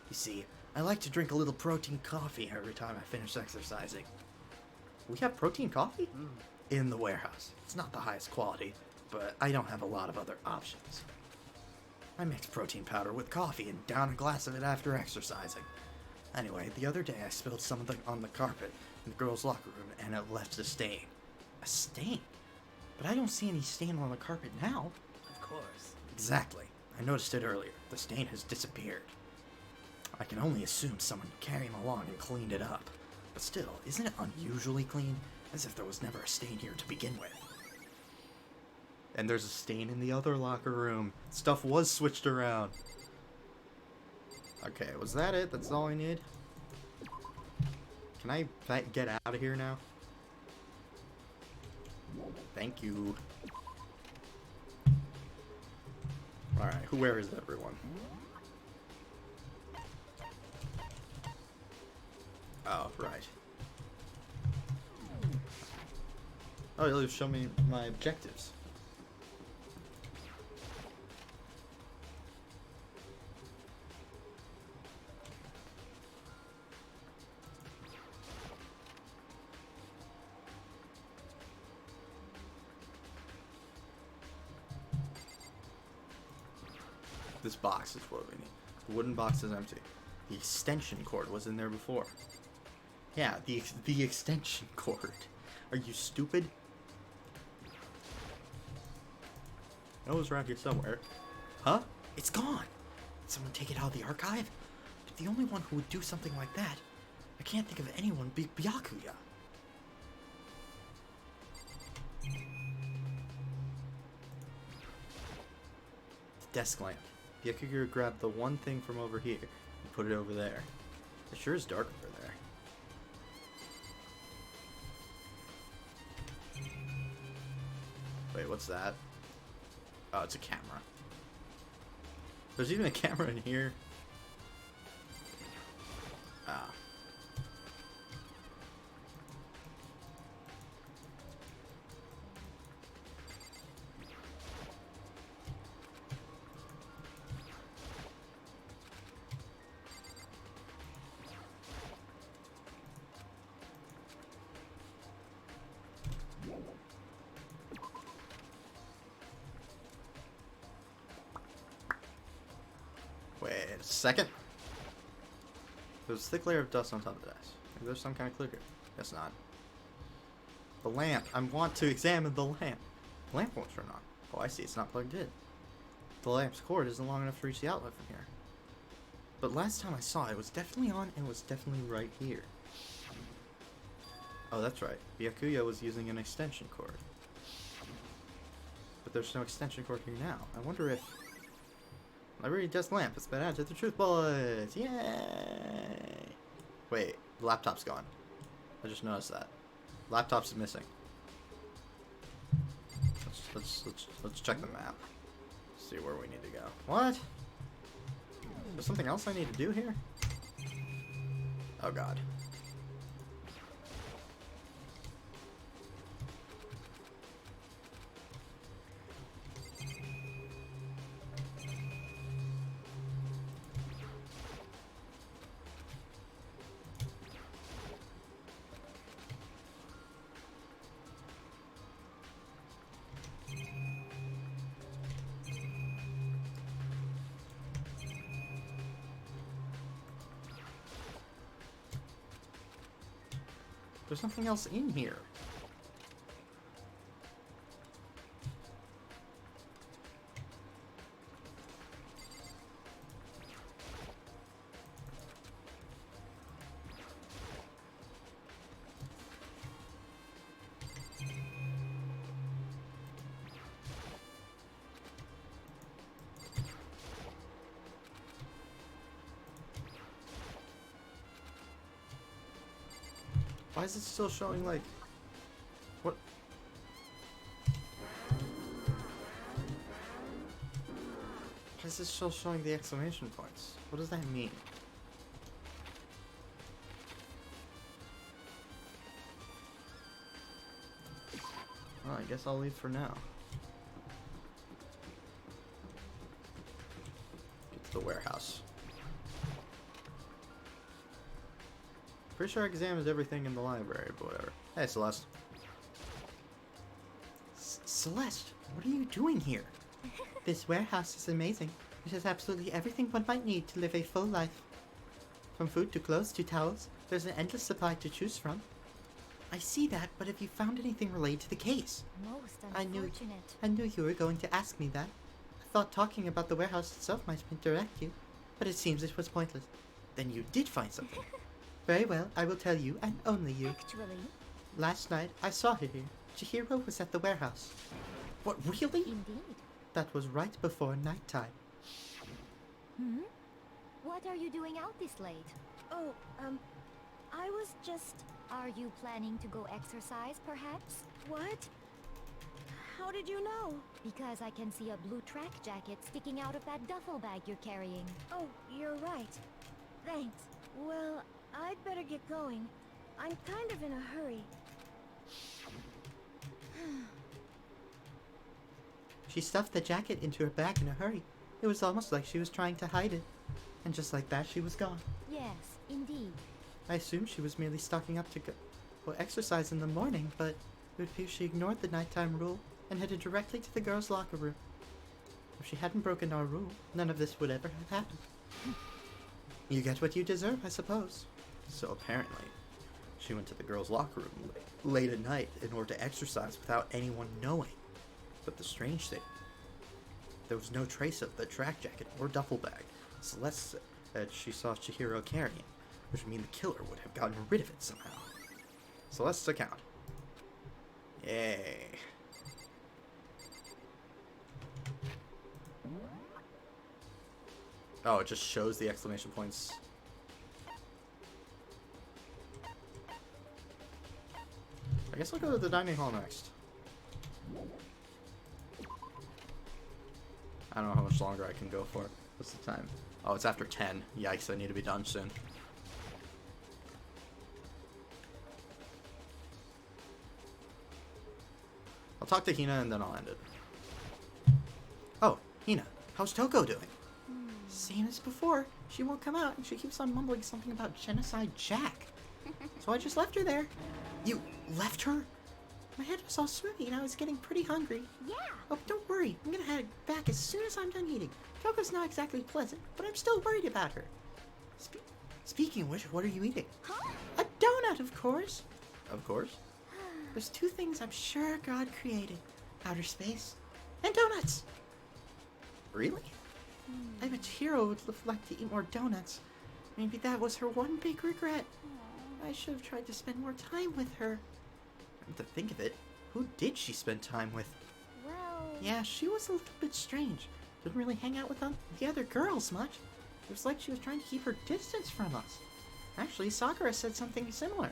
You see, I like to drink a little protein coffee every time I finish exercising. We have protein coffee? In the warehouse. It's not the highest quality, but I don't have a lot of other options. I mix protein powder with coffee and down a glass of it after exercising. Anyway, the other day I spilled some of it on the carpet in the girls' locker room and it left a stain. A stain? But I don't see any stain on the carpet now. of course. Exactly. I noticed it earlier. The stain has disappeared. I can only assume someone carried him along and cleaned it up. But still, isn't it unusually clean? As if there was never a stain here to begin with. And there's a stain in the other locker room. Stuff was switched around. Okay, was that it? That's all I need? Can I get out of here now? Thank you. Alright, where is everyone? Oh, right. Oh, it'll show me my objectives. This box is what we need. The wooden box is empty. The extension cord was in there before. Yeah, the extension cord. Are you stupid? I know it was around here somewhere. Huh? It's gone. Did someone take it out of the archive? But the only one who would do something like that, I can't think of anyone but Byakuya. The desk lamp. Byakuya grabbed the one thing from over here and put it over there. It sure is dark over there. Wait, what's that? Oh, it's a camera. There's even a camera in here. Ah. Wait a second. There's a thick layer of dust on top of the desk. Maybe there's some kind of clicker. Guess not. The lamp. I want to examine the lamp. The lamp won't turn on. Oh, I see. It's not plugged in. The lamp's cord isn't long enough to reach the outlet from here. But last time I saw it, it was definitely on and was definitely right here. Oh, that's right. Byakuya was using an extension cord. But there's no extension cord here now. I wonder if... Library desk lamp has been added to the truth bullets! Yay! Wait, the laptop's gone. I just noticed that. Laptop's missing. Let's check the map. See where we need to go. What? There's something else I need to do here? Oh god. There's nothing else in here. Why is it still showing, like... What? Why is it still showing the exclamation points? What does that mean? Well, I guess I'll leave for now. Get to the warehouse. Pretty sure I examined everything in the library, but whatever. Hey, Celeste. Celeste, what are you doing here? This warehouse is amazing. It has absolutely everything one might need to live a full life. From food to clothes to towels, there's an endless supply to choose from. I see that, but have you found anything related to the case? Most I unfortunate. knew you were going to ask me that. I thought talking about the warehouse itself might direct you, but it seems it was pointless. Then you did find something. Very well, I will tell you, and only you. Actually, Last night, I saw her here. Chihiro was at the warehouse. What, really? indeed. That was right before nighttime. Hmm? What are you doing out this late? Oh, I was just... Are you planning to go exercise, perhaps? What? How did you know? Because I can see a blue track jacket sticking out of that duffel bag you're carrying. Oh, you're right. Thanks. Well, I'd better get going. I'm kind of in a hurry. She stuffed the jacket into her bag in a hurry. It was almost like she was trying to hide it. And just like that, she was gone. Yes, indeed. I assumed she was merely stocking up to go exercise in the morning, but it would appear she ignored the nighttime rule and headed directly to the girls' locker room. If she hadn't broken our rule, none of this would ever have happened. You get what you deserve, I suppose. So apparently, she went to the girls' locker room late at night in order to exercise without anyone knowing. But the strange thing, there was no trace of the track jacket or duffel bag Celeste said she saw Chihiro carrying, which would mean the killer would have gotten rid of it somehow. Celeste's account. Yay. Oh, it just shows the exclamation points. I guess I'll go to the dining hall next. I don't know how much longer I can go for. What's the time? Oh, it's after 10. Yikes, I need to be done soon. I'll talk to Hina and then I'll end it. Oh, Hina, how's Toko doing? Same as before. She won't come out and she keeps on mumbling something about Genocide Jack. So I just left her there. You left her? My head was all swimming and I was getting pretty hungry. Yeah. Oh, don't worry. I'm gonna head back as soon as I'm done eating. Toko's not exactly pleasant, but I'm still worried about her. Speaking of which, what are you eating? Huh? A donut, of course. Of course. There's two things I'm sure God created. Outer space and donuts. Really? I bet Hiro would like to eat more donuts. Maybe that was her one big regret. I should have tried to spend more time with her. And to think of it, who did she spend time with? Well... Yeah, she was a little bit strange. Didn't really hang out with the other girls much. It was like she was trying to keep her distance from us. Actually, Sakura said something similar.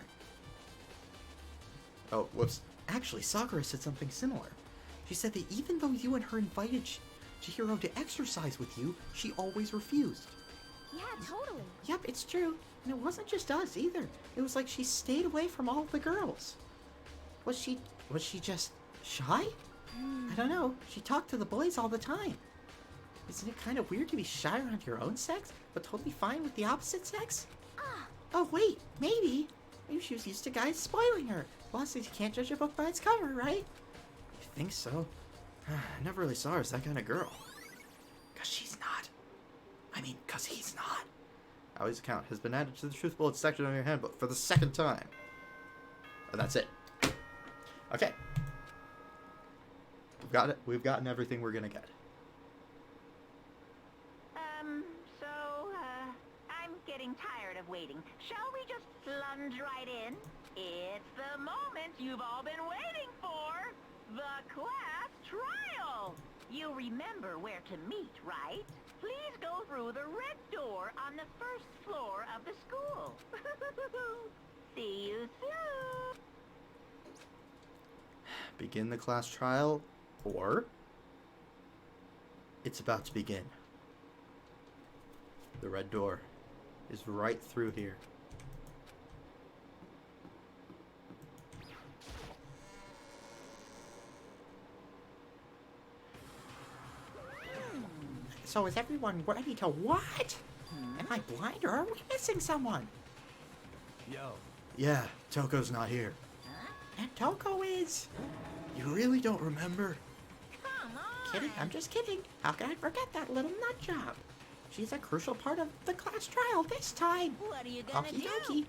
Oh, whoops. Actually, Sakura said something similar. She said that even though you and her invited Chihiro to exercise with you, she always refused. Yeah, totally. Yep, it's true. And it wasn't just us either. It was like she stayed away from all of the girls. Was she just shy? I don't know. She talked to the boys all the time. Isn't it kind of weird to be shy around your own sex, but totally fine with the opposite sex? Oh wait, maybe she was used to guys spoiling her. Well, you can't judge a book by its cover, right? You think so? I never really saw her as that kind of girl. Cause she's not. Cause he's not. Always account has been added to the truth bullet section of your handbook for the second time. And that's it. Okay. We've got it. We've gotten everything we're gonna get. I'm getting tired of waiting. Shall we just plunge right in? It's the moment you've all been waiting for! The class trial! You remember where to meet, right? Please go through the red door on the first floor of the school. See you soon! Begin the class trial, or it's about to begin. The red door is right through here. So is everyone ready to what? Am I blind or are we missing someone? Yo, Yeah, Toko's not here. And Toko is... You really don't remember? Come on! Kidding, I'm just kidding. How can I forget that little nut job? She's a crucial part of the class trial this time. What are you gonna Okie do? dokie.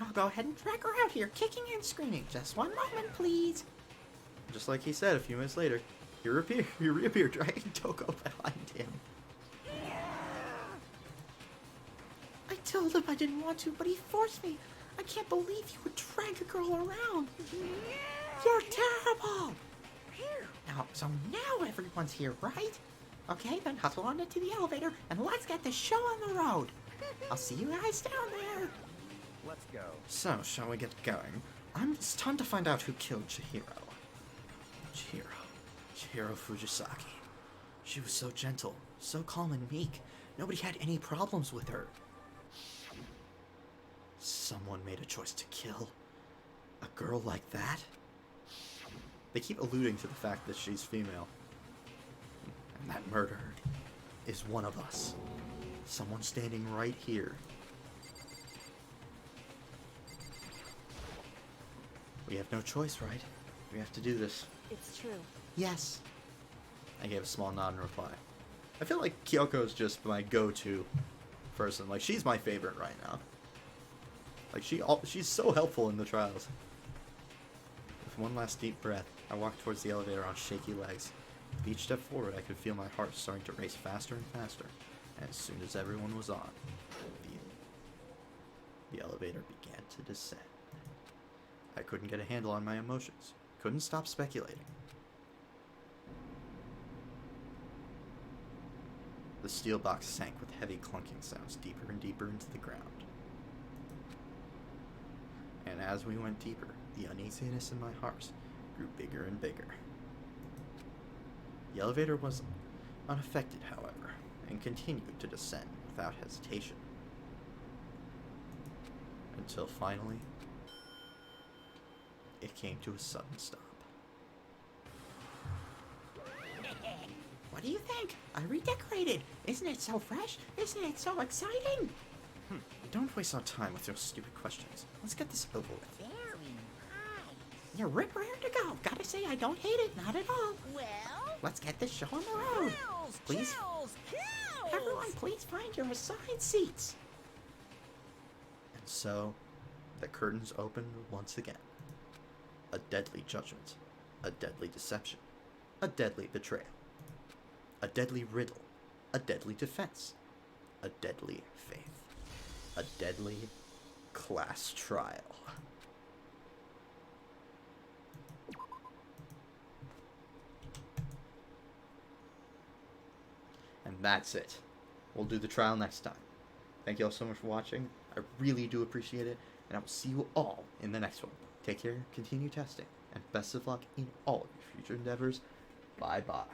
I'll go ahead and drag her out here, kicking and screaming. Just one moment, please. Just like he said a few minutes later, he reappeared, dragging Toko behind him. I told him I didn't want to, but he forced me. I can't believe you would drag a girl around. You're terrible. Now everyone's here, right? Okay, then hustle on into the elevator and let's get the show on the road. I'll see you guys down there. let's go. So, shall we get going? It's time to find out who killed Chihiro. Chihiro Fujisaki. She was so gentle, so calm and meek. Nobody had any problems with her. Someone made a choice to kill a girl like that? They keep alluding to the fact that she's female. And that murderer is one of us. Someone standing right here. We have no choice, right? We have to do this. It's true. Yes. I gave a small nod in reply. I feel like Kyoko's just my go-to person. Like, she's my favorite right now. Like, she's so helpful in the trials. With one last deep breath, I walked towards the elevator on shaky legs. With each step forward, I could feel my heart starting to race faster and faster. And as soon as everyone was on, the elevator began to descend. I couldn't get a handle on my emotions. Couldn't stop speculating. The steel box sank with heavy clunking sounds deeper and deeper into the ground. And as we went deeper, the uneasiness in my heart grew bigger and bigger. The elevator was unaffected, however, and continued to descend without hesitation. Until finally, it came to a sudden stop. What do you think? I redecorated. Isn't it so fresh? Isn't it so exciting? Don't waste our time with your stupid questions. Let's get this over with. Very nice. You're rip raring to go. Gotta say, I don't hate it. Not at all. Well, Let's get this show on the road. kills, Please. kills, kills! Everyone, please find your assigned seats. And so, the curtains opened once again. A deadly judgment. A deadly deception. A deadly betrayal. A deadly riddle. A deadly defense. A deadly faith. A deadly class trial. And that's it. We'll do the trial next time. Thank you all so much for watching. I really do appreciate it, and I will see you all in the next one. Take care, continue testing, and best of luck in all of your future endeavors. Bye-bye.